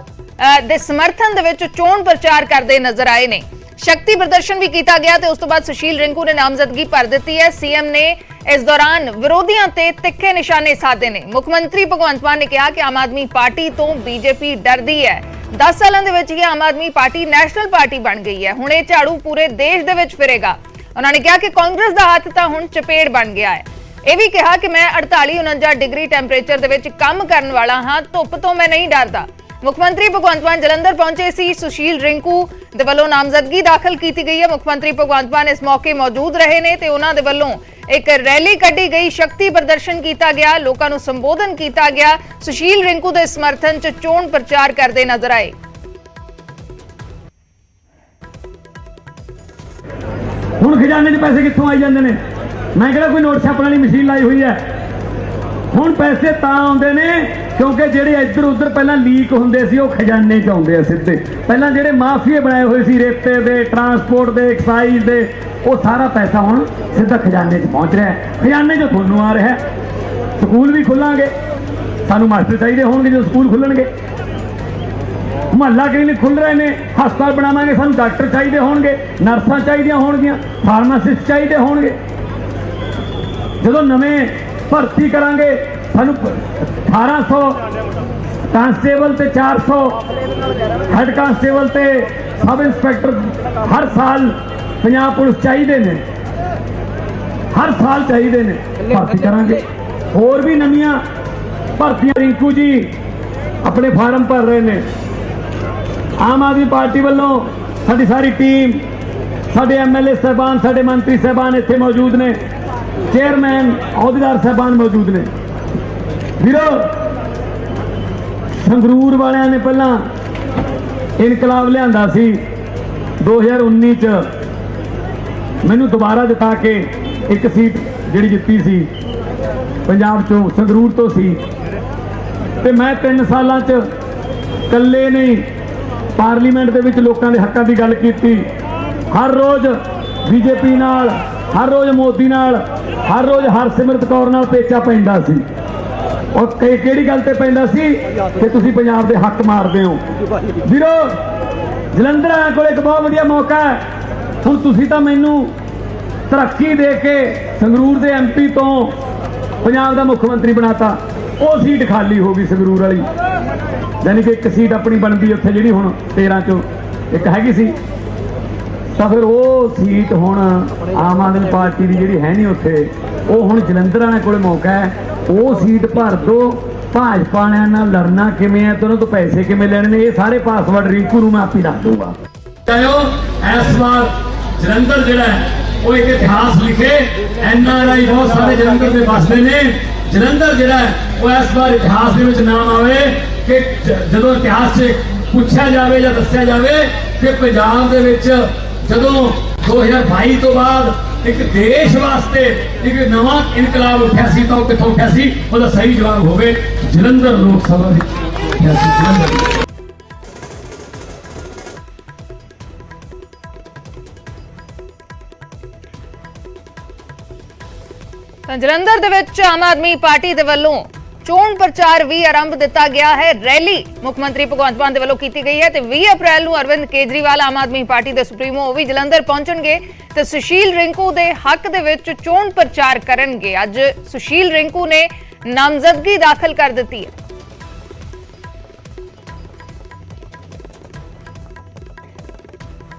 ਦੇ ਸਮਰਥਨ ਦੇ ਵਿੱਚ ਚੋਣ ਪ੍ਰਚਾਰ ਕਰਦੇ ਨਜ਼ਰ ਆਏ ਨੇ। ਸ਼ਕਤੀ ਪ੍ਰਦਰਸ਼ਨ ਵੀ ਕੀਤਾ ਗਿਆ ਤੇ ਉਸ ਤੋਂ ਬਾਅਦ ਸੁਸ਼ੀਲ ਰਿੰਕੂ ਨੇ ਨਾਮਜ਼ਦਗੀ ਭਰ ਦਿੱਤੀ ਹੈ। ਸੀਐਮ ਨੇ ਇਸ ਦੌਰਾਨ ਵਿਰੋਧੀਆਂ ਤੇ ਤਿੱਖੇ ਨਿਸ਼ਾਨੇ ਸਾਧੇ ਨੇ। ਮੁੱਖ ਮੰਤਰੀ ਭਗਵੰਤ ਮਾਨ ਨੇ ਕਿਹਾ ਕਿ ਆਮ ਆਦਮੀ ਪਾਰਟੀ ਤੋਂ ਬੀਜੇਪੀ ਡਰਦੀ ਹੈ। 10 ਸਾਲਾਂ ਦੇ ਵਿੱਚ ਹੀ Aam Aadmi party national party ਬਣ ਗਈ ਹੈ। ਹੁਣ ਇਹ ਝਾੜੂ ਪੂਰੇ ਦੇਸ਼ ਦੇ ਵਿੱਚ ਫਿਰੇਗਾ। ਉਹਨਾਂ ਨੇ ਕਿਹਾ ਕਿ ਕਾਂਗਰਸ ਦਾ ਹੱਥ ਤਾਂ ਹੁਣ ਚਪੇੜ ਬਣ ਗਿਆ ਹੈ। ਇਹ ਵੀ ਕਿਹਾ ਕਿ ਮੈਂ 48-49 ਡਿਗਰੀ ਟੈਂਪਰੇਚਰ ਦੇ ਵਿੱਚ ਕੰਮ ਕਰਨ ਵਾਲਾ ਹਾਂ, ਧੁੱਪ ਤੋਂ ਮੈਂ ਨਹੀਂ ਡਰਦਾ। ਮੁੱਖ ਮੰਤਰੀ ਭਗਵੰਤ ਮਾਨ ਜਲੰਧਰ ਪਹੁੰਚੇ ਸੀ। ਸੁਸ਼ੀਲ ਰਿੰਕੂ ਦੇ ਵੱਲੋਂ ਨਾਮਜ਼ਦਗੀ ਦਾਖਲ ਕੀਤੀ ਗਈ ਹੈ। ਮੁੱਖ ਮੰਤਰੀ ਭਗਵੰਤ ਮਾਨ ਇਸ ਮੌਕੇ ਮੌਜੂਦ ਰਹੇ ਨੇ ਤੇ ਉਹਨਾਂ ਦੇ ਵੱਲੋਂ ਇੱਕ ਰੈਲੀ ਕੱਢੀ ਗਈ, ਸ਼ਕਤੀ ਪ੍ਰਦਰਸ਼ਨ ਕੀਤਾ ਗਿਆ, ਲੋਕਾਂ ਨੂੰ ਸੰਬੋਧਨ ਕੀਤਾ ਗਿਆ। ਸੁਸ਼ੀਲ ਰਿੰਕੂ ਦੇ ਸਮਰਥਨ 'ਚ ਚੋਣ ਪ੍ਰਚਾਰ ਕਰਦੇ ਨਜ਼ਰ ਆਏ। ਹੁਣ ਖਜ਼ਾਨੇ 'ਚ ਪੈਸੇ ਕਿੱਥੋਂ ਆਈ ਜਾਂਦੇ ਨੇ? मैं कहना कोई नोट छापण वाली मशीन लाई हुई है। ਹੁਣ ਪੈਸੇ ਤਾਂ ਆਉਂਦੇ ਨੇ ਕਿਉਂਕਿ ਜਿਹੜੇ ਇੱਧਰ ਉੱਧਰ ਪਹਿਲਾਂ ਲੀਕ ਹੁੰਦੇ ਸੀ ਉਹ ਖਜ਼ਾਨੇ 'ਚ ਆਉਂਦੇ ਆ ਸਿੱਧੇ। ਪਹਿਲਾਂ ਜਿਹੜੇ ਮਾਫੀਏ ਬਣਾਏ ਹੋਏ ਸੀ ਰੇਤੇ ਦੇ, ਟਰਾਂਸਪੋਰਟ ਦੇ, ਐਕਸਾਈਜ਼ ਦੇ, ਉਹ ਸਾਰਾ ਪੈਸਾ ਹੁਣ ਸਿੱਧਾ ਖਜ਼ਾਨੇ 'ਚ ਪਹੁੰਚ ਰਿਹਾ ਹੈ। ਖਜ਼ਾਨੇ 'ਚੋਂ ਤੁਹਾਨੂੰ ਆ ਰਿਹਾ। ਸਕੂਲ ਵੀ ਖੁੱਲਾਂਗੇ, ਸਾਨੂੰ ਮਾਸਟਰ ਚਾਹੀਦੇ ਹੋਣਗੇ ਜਦੋਂ ਸਕੂਲ ਖੁੱਲਣਗੇ। ਮੁਹੱਲਾ ਕਲੀਨਿਕ ਖੁੱਲ ਰਹੇ ਨੇ, ਹਸਪਤਾਲ ਬਣਾਵਾਂਗੇ, ਸਾਨੂੰ ਡਾਕਟਰ ਚਾਹੀਦੇ ਹੋਣਗੇ, ਨਰਸਾਂ ਚਾਹੀਦੀਆਂ ਹੋਣਗੀਆਂ, ਫਾਰਮਾਸਿਸਟ ਚਾਹੀਦੇ ਹੋਣਗੇ। ਜਦੋਂ ਨਵੇਂ ਭਰਤੀ ਕਰਾਂਗੇ ਸਾਨੂੰ 1800 ਕਾਂਸਟੇਬਲ ਤੇ 400 ਹੈਡ ਕਾਂਸਟੇਬਲ ਤੇ ਸਬ ਇੰਸਪੈਕਟਰ ਹਰ ਸਾਲ ਪੰਜਾਬ ਪੁਲਿਸ ਚਾਹੀਦੇ ਨੇ, ਹਰ ਸਾਲ ਚਾਹੀਦੇ ਨੇ, ਭਰਤੀ ਕਰਾਂਗੇ। ਹੋਰ ਵੀ ਨਵੀਆਂ ਭਰਤੀਆਂ ਰਿੰਕੂ ਜੀ ਆਪਣੇ ਫਾਰਮ ਭਰ ਰਹੇ ਨੇ। ਆਮ ਆਦਮੀ ਪਾਰਟੀ ਵੱਲੋਂ ਸਾਡੀ ਸਾਰੀ ਟੀਮ, ਸਾਡੇ ਐਮਐਲਏ ਸਾਹਿਬਾਨ, ਸਾਡੇ ਮੰਤਰੀ ਸਾਹਿਬਾਨ ਇੱਥੇ ਮੌਜੂਦ ਨੇ, ਚੇਅਰਮੈਨ, ਅਹੁਦੇਦਾਰ ਸਾਹਿਬਾਨ ਮੌਜੂਦ ਨੇ। ਵੀਰੋ, ਸੰਗਰੂਰ ਵਾਲਿਆਂ ਨੇ ਪਹਿਲਾਂ ਇਨਕਲਾਬ ਲਿਆਂਦਾ ਸੀ 2019 ਚ, ਮੈਨੂੰ ਦੁਬਾਰਾ ਜਿਤਾ ਕੇ ਇੱਕ ਸੀਟ ਜਿਹੜੀ ਜਿੱਤੀ ਸੀ ਪੰਜਾਬ ਚੋਂ, ਸੰਗਰੂਰ ਤੋਂ ਸੀ, ਤੇ ਮੈਂ 3 ਸਾਲਾਂ ਚ ਇਕੱਲੇ ਨਹੀਂ ਪਾਰਲੀਮੈਂਟ ਦੇ ਵਿੱਚ ਲੋਕਾਂ ਦੇ ਹੱਕਾਂ ਦੀ ਗੱਲ ਕੀਤੀ। ਹਰ ਰੋਜ਼ ਬੀਜੇਪੀ ਨਾਲ, ਹਰ ਰੋਜ਼ ਮੋਦੀ ਨਾਲ, ਹਰ ਰੋਜ਼ ਹਰਸਿਮਰਤ ਕੌਰ ਨਾਲ ਪੇਚਾ ਪੈਂਦਾ ਸੀ। ਔਰ ਕਿਹੜੀ ਗੱਲ ਤੇ ਪੈਂਦਾ ਸੀ ਕਿ ਤੁਸੀਂ ਪੰਜਾਬ ਦੇ ਹੱਕ ਮਾਰਦੇ ਹੋ। ਵੀਰੋ, ਜਲੰਧਰਾਂ ਕੋਲ ਇੱਕ ਬਹੁਤ ਵਧੀਆ ਮੌਕਾ ਹੈ। ਹੁਣ ਤੁਸੀਂ ਤਾਂ ਮੈਨੂੰ ਤਰੱਕੀ ਦੇ ਕੇ ਸੰਗਰੂਰ ਦੇ ਐਮਪੀ ਤੋਂ ਪੰਜਾਬ ਦਾ ਮੁੱਖ ਮੰਤਰੀ ਬਣਾਤਾ, ਉਹ ਸੀਟ ਖਾਲੀ ਹੋ ਗਈ ਸੰਗਰੂਰ ਵਾਲੀ, ਯਾਨੀ ਕਿ ਇੱਕ ਸੀਟ ਆਪਣੀ ਬਣਦੀ ਉੱਥੇ ਜਿਹੜੀ ਹੁਣ 13 ਚੋਂ ਇੱਕ ਹੈਗੀ ਸੀ, ਤਾਂ ਫਿਰ ਉਹ ਸੀਟ ਹੁਣ ਆਮ ਆਦਮੀ ਪਾਰਟੀ ਦੀ ਜਿਹੜੀ ਹੈ ਨਹੀਂ ਉੱਥੇ, ਉਹ ਹੁਣ ਜਲੰਧਰ ਵਾਲਿਆਂ ਕੋਲ ਮੌਕਾ ਹੈ, ਉਹ ਸੀਟ ਭਰ ਦੋ। ਭਾਜਪਾ ਵਾਲਿਆਂ ਨਾਲ ਲੜਨਾ ਕਿਵੇਂ ਹੈ ਤੇ ਉਹਨਾਂ ਤੋਂ ਪੈਸੇ ਕਿਵੇਂ ਲੈਣੇ ਨੇ, ਇਹ ਸਾਰੇ ਪਾਸਵਰਡ ਰਿੰਕੂ ਨੂੰ ਮੈਂ ਆਪ ਹੀ ਦੱਸ ਦੂੰਗਾ। ਇਸ ਵਾਰ ਜਲੰਧਰ ਜਿਹੜਾ ਉਹ ਇੱਕ ਇਤਿਹਾਸ ਲਿਖੇ। NRI ਬਹੁਤ ਸਾਰੇ ਜਲੰਧਰ ਦੇ ਵਸਦੇ ਨੇ। ਜਲੰਧਰ ਜਿਹੜਾ ਉਹ ਇਸ ਵਾਰ ਇਤਿਹਾਸ ਦੇ ਵਿੱਚ ਨਾਮ ਆਵੇ ਕਿ ਜਦੋਂ ਇਤਿਹਾਸ 'ਚ ਪੁੱਛਿਆ ਜਾਵੇ ਜਾਂ ਦੱਸਿਆ ਜਾਵੇ ਕਿ ਪੰਜਾਬ ਦੇ ਵਿੱਚ ਜਦੋਂ 2022 ਤੋਂ ਬਾਅਦ ਇੱਕ ਦੇਸ਼ ਵਾਸਤੇ ਇੱਕ ਨਵਾਂ ਇਨਕਲਾਬ ਉੱਠਿਆ ਸੀ ਤਾਂ ਉਹ ਕਿੱਥੋਂ ਉੱਠਿਆ ਸੀ, ਉਹਦਾ ਸਹੀ ਜਵਾਬ ਹੋਵੇ ਜਲੰਧਰ ਲੋਕ ਸਭਾ ਵਿੱਚ ਉੱਠਿਆ ਸੀ। ਜਲੰਧਰ ਤਾਂ ਜਲੰਧਰ ਦੇ ਵਿੱਚ ਆਮ ਆਦਮੀ ਪਾਰਟੀ ਦੇ ਵੱਲੋਂ ਚੋਣ ਪ੍ਰਚਾਰ ਵੀ ਆਰੰਭ ਦਿੱਤਾ ਗਿਆ ਹੈ। ਰੈਲੀ ਮੁੱਖ ਮੰਤਰੀ ਭਗਵੰਤ ਮਾਨ ਦੇ ਵੱਲੋਂ ਕੀਤੀ ਗਈ ਹੈ ਤੇ 20 ਅਪ੍ਰੈਲ ਨੂੰ ਅਰਵਿੰਦ ਕੇਜਰੀਵਾਲ ਆਮ ਆਦਮੀ ਪਾਰਟੀ ਦੇ ਸੁਪਰੀਮੋ ਉਹ ਵੀ ਜਲੰਧਰ ਪਹੁੰਚਣਗੇ ਤੇ ਸੁਸ਼ੀਲ ਰਿੰਕੂ ਦੇ ਹੱਕ ਦੇ ਵਿੱਚ ਚੋਣ ਪ੍ਰਚਾਰ ਕਰਨਗੇ। ਅੱਜ ਸੁਸ਼ੀਲ ਰਿੰਕੂ ਨੇ ਨਾਮਜ਼ਦਗੀ ਦਾਖਲ ਕਰ ਦਿੱਤੀ ਹੈ।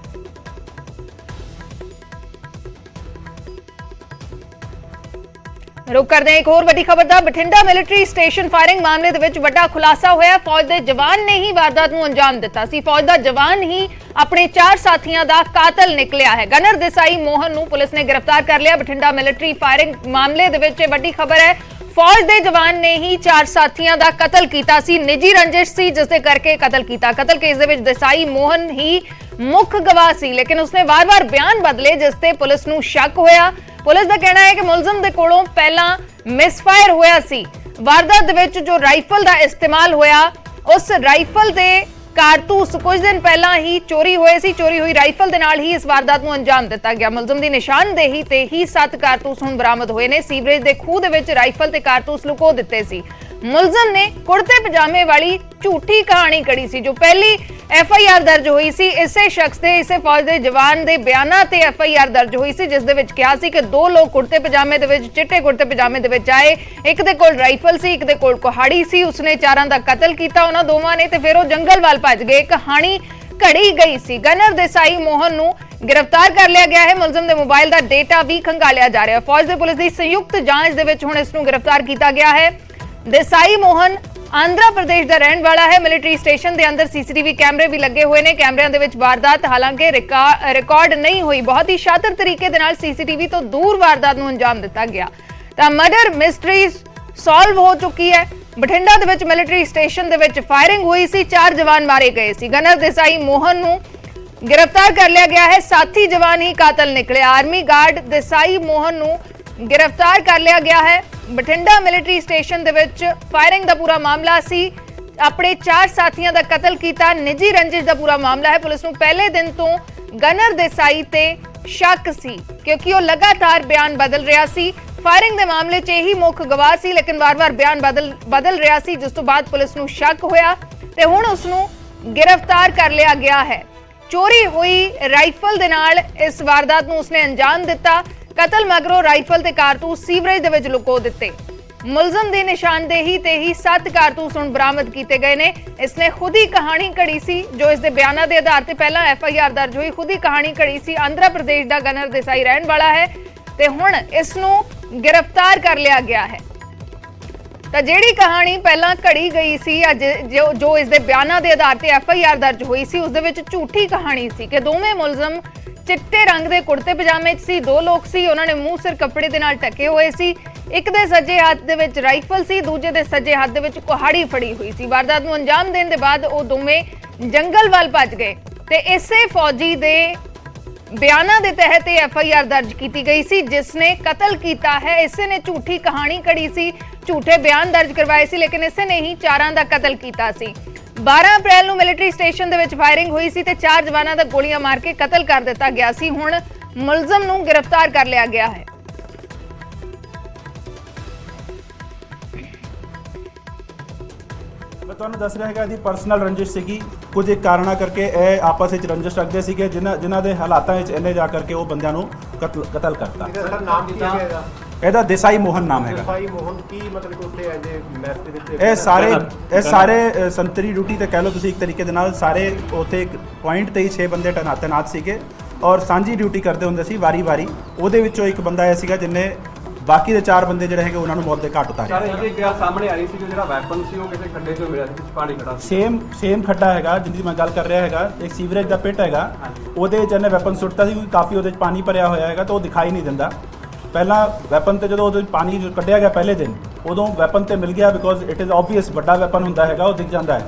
रुक करते हैं एक और बड़ी खबर दा। बठिंडा मिलिट्री स्टेशन फायरिंग मामले दे विच वड्डा खुलासा होया। फौज दे जवान ने ही वारदात नूं अंजाम दिता सी। फौज दा जवान ही अपने 4 साथियों दा कातल निकलिया है। गनर देसाई मोहन नूं पुलिस ने गिरफ्तार कर लिया। बठिंडा मिलिट्री फायरिंग मामले दे विच वड्डी खबर है। फौज दे जवान ने ही 4 साथियों दा कतल कीता सी। निजी रंजिश सी जिस दे करके कतल कीता। कतल केस दे विच देसाई मोहन ही मुख गवाह सी, लेकिन उसने वार-वार बयान बदले जिस ते पुलिस नूं शक होया। पुलिस का कहना है कि मुलजम दे कोलों पहला मिसफायर होया सी। वारदात दे विच जो राइफल का इस्तेमाल होया उस राइफल दे कारतूस कुछ दिन पहला ही चोरी होए सी। चोरी हुई राइफल दे नाल ही इस वारदात नूं अंजाम दिता गया। मुलजम दी निशानदेही ते ही 7 कारतूस हुण बरामद होए ने। सीवरेज दे खूह दे विच राइफल ते कारतूस लुको दिते सी। मुलजम ने कुर्ते पजामे वाली झूठी कहानी कड़ी सी। जो पहली FIR दर्ज हुई सी इसे शख्स दे इसे फौज दे जवान दे बयानां ते FIR दर्ज हुई सी जिस दे विच कहा सी कि 2 लोग कुर्ते पजामे दे विच चिट्टे कुर्ते पजामे दे विच आए। एक दे कोल राइफल सी, एक दे कोल कुहाड़ी सी। उसने 4 दा कतल कीता उन्हां दोवां ने ते फिर वो जंगल वाल भज गए। कहानी घड़ी गई सी। गनर देसाई मोहन नूं गिरफ्तार कर लिया गया है। मुलजम दे मोबाइल दा डेटा भी खंगालिया जा रहा है। फौज दे पुलिस दी संयुक्त जांच दे विच हुण इस नूं गिरफ्तार कीता गया है। देसाई मोहन आंध्र प्रदेश का रहने वाला है। मिलिट्री स्टेशन के अंदर CCTV कैमरे भी लगे हुए हैं। कैमरिਆਂ ਦੇ ਵਿੱਚ वारदात हालांकि रिकॉर्ड नहीं हुई। बहुत ही शातिर तरीके ਦੇ ਨਾਲ CCTV तो दूर वारदात ਨੂੰ अंजाम दिता गया। ਤਾਂ मर्डर मिस्ट्री सॉल्व हो चुकी है। बठिंडा ਦੇ ਵਿੱਚ मिलिट्री स्टेशन ਦੇ ਵਿੱਚ फायरिंग हुई सी। 4 जवान मारे गए सी। गनर देसाई मोहन ਨੂੰ गिरफ्तार कर लिया गया है। साथी जवान ही कातल निकले। आर्मी गार्ड देसाई मोहन ਨੂੰ गिरफ्तार कर लिया गया है। बठिंडा मिलिट्री स्टेशन ਦੇ ਵਿੱਚ ਫਾਇਰਿੰਗ ਦਾ ਪੂਰਾ ਮਾਮਲਾ ਸੀ। ਆਪਣੇ 4 ਸਾਥੀਆਂ ਦਾ ਕਤਲ ਕੀਤਾ। ਨਿੱਜੀ ਰੰਜਿਸ਼ ਦਾ ਪੂਰਾ ਮਾਮਲਾ ਹੈ। ਪੁਲਿਸ ਨੂੰ ਪਹਿਲੇ ਦਿਨ ਤੋਂ ਗਨਰ ਦੇਸਾਈ ਤੇ ਸ਼ੱਕ ਸੀ ਕਿਉਂਕਿ ਉਹ ਲਗਾਤਾਰ ਬਿਆਨ ਬਦਲ ਰਿਹਾ ਸੀ। ਫਾਇਰਿੰਗ ਦੇ ਮਾਮਲੇ 'ਚ ਇਹੀ ਮੁੱਖ ਗਵਾਹ ਸੀ, ਲੇਕਿਨ ਵਾਰ-ਵਾਰ ਬਿਆਨ ਬਦਲ ਰਿਹਾ ਸੀ, ਜਿਸ ਤੋਂ ਬਾਅਦ ਪੁਲਿਸ ਨੂੰ ਸ਼ੱਕ ਹੋਇਆ ਤੇ ਹੁਣ ਉਸ ਨੂੰ गिरफ्तार कर लिया गया है। चोरी हुई राइफल दे नाल इस वारदात नूं उसने अंजाम दिता। कतल मगरों राइफल ते कारतूस सीवरेज दे विच लुको दिते। मुलजम दी निशानदेही ते ही 7 कारतूस हुण बरामद कीते गए ने। इसने खुद ही कहानी घड़ी सी जो इस दे बयानां दे आधार ते पहला FIR दर्ज हुई। खुद ही कहानी घड़ी सी। आंध्र प्रदेश दा गनर देसाई रहण वाला है ते हुण इस नूं गिरफ्तार कर लिया गया है। ਤਾਂ ਜਿਹੜੀ ਕਹਾਣੀ ਪਹਿਲਾਂ ਘੜੀ ਗਈ ਸੀ ਅੱਜ ਜੋ ਇਸ ਦੇ ਬਿਆਨਾਂ ਦੇ ਆਧਾਰ ਤੇ FIR ਦਰਜ ਹੋਈ ਸੀ ਉਸ ਦੇ ਵਿੱਚ ਝੂਠੀ ਕਹਾਣੀ ਸੀ ਕਿ ਦੋਵੇਂ ਮੁਲਜ਼ਮ ਚਿੱਟੇ ਰੰਗ ਦੇ ਕੁੜਤੇ ਪਜਾਮੇ 'ਚ ਸੀ। 2 ਲੋਕ ਸੀ, ਉਹਨਾਂ ਨੇ ਮੂੰਹ ਸਿਰ ਕੱਪੜੇ ਦੇ ਨਾਲ ਢੱਕੇ ਹੋਏ ਸੀ। ਇੱਕ ਦੇ ਸੱਜੇ ਹੱਥ ਦੇ ਵਿੱਚ ਰਾਈਫਲ ਸੀ, ਦੂਜੇ ਦੇ ਸੱਜੇ ਹੱਥ ਦੇ ਵਿੱਚ ਕੁਹਾੜੀ ਫੜੀ ਹੋਈ ਸੀ। ਵਾਰਦਾਤ ਨੂੰ ਅੰਜਾਮ ਦੇਣ ਦੇ ਬਾਅਦ ਉਹ ਦੋਵੇਂ ਜੰਗਲ ਵੱਲ ਭੱਜ ਗਏ ਤੇ ਇਸੇ ਫੌਜੀ ਦੇ ਬਿਆਨਾਂ ਦੇ ਤਹਿਤ ਇਹ FIR ਦਰਜ ਕੀਤੀ ਗਈ ਸੀ ਜਿਸਨੇ ਕਤਲ ਕੀਤਾ ਹੈ। ਇਸੇ ਨੇ ਝੂਠੀ ਕਹਾਣੀ ਘੜੀ ਸੀ, ਝੂਠੇ ਬਿਆਨ ਦਰਜ ਕਰਵਾਏ ਸੀ, ਲੇਕਿਨ ਇਸੇ ਨੇ ਹੀ 4 ਦਾ ਕਤਲ ਕੀਤਾ ਸੀ। 12 ਅਪ੍ਰੈਲ ਨੂੰ ਮਿਲਟਰੀ ਸਟੇਸ਼ਨ ਦੇ ਵਿੱਚ ਫਾਇਰਿੰਗ ਹੋਈ ਸੀ ਤੇ 4 ਜਵਾਨਾਂ ਦਾ ਗੋਲੀਆਂ ਮਾਰ ਕੇ ਕਤਲ ਕਰ ਦਿੱਤਾ ਗਿਆ ਸੀ। ਹੁਣ ਮੁਲਜ਼ਮ ਨੂੰ ਗ੍ਰਿਫਤਾਰ ਕਰ ਲਿਆ ਗਿਆ ਹੈ। ਮੈਂ ਤੁਹਾਨੂੰ ਦੱਸ ਰਿਹਾ ਹੈਗਾ ਇਹਦੀ ਪਰਸਨਲ ਰੰਜਿਸ਼ ਸੀਗੀ। ਕੁਝ ਇੱਕ ਕਾਰਨਾਂ ਕਰਕੇ ਇਹ ਆਪਸ ਵਿੱਚ ਰੰਜਿਸ਼ ਰੱਖਦੇ ਸੀਗੇ ਜਿਨ੍ਹਾਂ ਦੇ ਹਾਲਾਤਾਂ ਵਿੱਚ ਇਹਨੇ ਜਾ ਕਰਕੇ ਉਹ ਬੰਦਿਆਂ ਨੂੰ ਕਤਲ ਕਰਤਾ। ਸਰ ਨਾਮ ਕੀ ਹੈਗਾ ਇਹਦਾ ਦੇਸਾਈ ਮੋਹਨ ਨਾਮ ਹੈਗਾ। ਦੇਸਾਈ ਮੋਹਨ ਕੀ ਮਤਲਬ ਉੱਥੇ ਐਜ ਮੈਚ ਦੇ ਵਿੱਚ ਇਹ ਸਾਰੇ ਸੰਤਰੀ ਡਿਊਟੀ ਤੇ ਕਹਿ ਲਓ ਤੁਸੀਂ ਇੱਕ ਤਰੀਕੇ ਦੇ ਨਾਲ ਸਾਰੇ ਉੱਥੇ ਇੱਕ ਪੁਆਇੰਟ ਤੇ ਹੀ 6 ਬੰਦੇ ਤੈਨਾਤ ਸੀਗੇ ਔਰ ਸਾਂਝੀ ਡਿਊਟੀ ਕਰਦੇ ਹੁੰਦੇ ਸੀ ਵਾਰੀ-ਵਾਰੀ। ਉਹਦੇ ਵਿੱਚੋਂ ਇੱਕ ਬੰਦਾ ਆਇਆ ਸੀਗਾ ਜਿੰਨੇ ਬਾਕੀ ਦੇ 4 ਬੰਦੇ ਜਿਹੜੇ ਹੈਗੇ ਉਹਨਾਂ ਨੂੰ ਮੌਤ ਦੇ ਘਾਟ ਉਤਾਰੇ। ਸਰ ਇਹਦੀ ਗੱਲ ਸਾਹਮਣੇ ਆ ਰਹੀ ਸੀ ਕਿ ਜਿਹੜਾ ਵੈਪਨ ਸੀ ਉਹ ਕਿਸੇ ਖੱਡੇ 'ਚੋਂ ਮਿਲਿਆ ਸੀ, ਪਾਣੀ ਖੜਾ ਸੀ। ਸੇਮ ਖੱਡਾ ਹੈਗਾ ਜਿੰਦੀ ਮੈਂ ਗੱਲ ਕਰ ਰਿਹਾ ਹੈਗਾ। ਇੱਕ ਸੀਵਰੇਜ ਦਾ ਪਿਟ ਹੈਗਾ, ਉਹਦੇ 'ਚ ਇਹਨੇ ਵੈਪਨ ਸੁੱਟਤਾ ਸੀ। ਕਾਫੀ ਉਹਦੇ 'ਚ ਪਾਣੀ ਭਰਿਆ ਹੋਇਆ ਹੈਗਾ ਤਾਂ ਉਹ ਦਿਖਾਈ ਨਹੀਂ ਦਿੰਦਾ। ਪਹਿਲਾਂ ਵੈਪਨ ਤੇ ਜਦੋਂ ਉਹਦੇ ਪਾਣੀ ਕੱਢਿਆ ਗਿਆ ਪਹਿਲੇ ਦਿਨ ਉਦੋਂ ਵੈਪਨ ਤੇ ਮਿਲ ਗਿਆ ਬਿਕੋਜ਼ ਇਟ ਇਜ਼ ਆਬਵੀਅਸ ਵੱਡਾ ਵੈਪਨ ਹੁੰਦਾ ਹੈਗਾ, ਉਹ ਦਿਖ ਜਾਂਦਾ ਹੈ।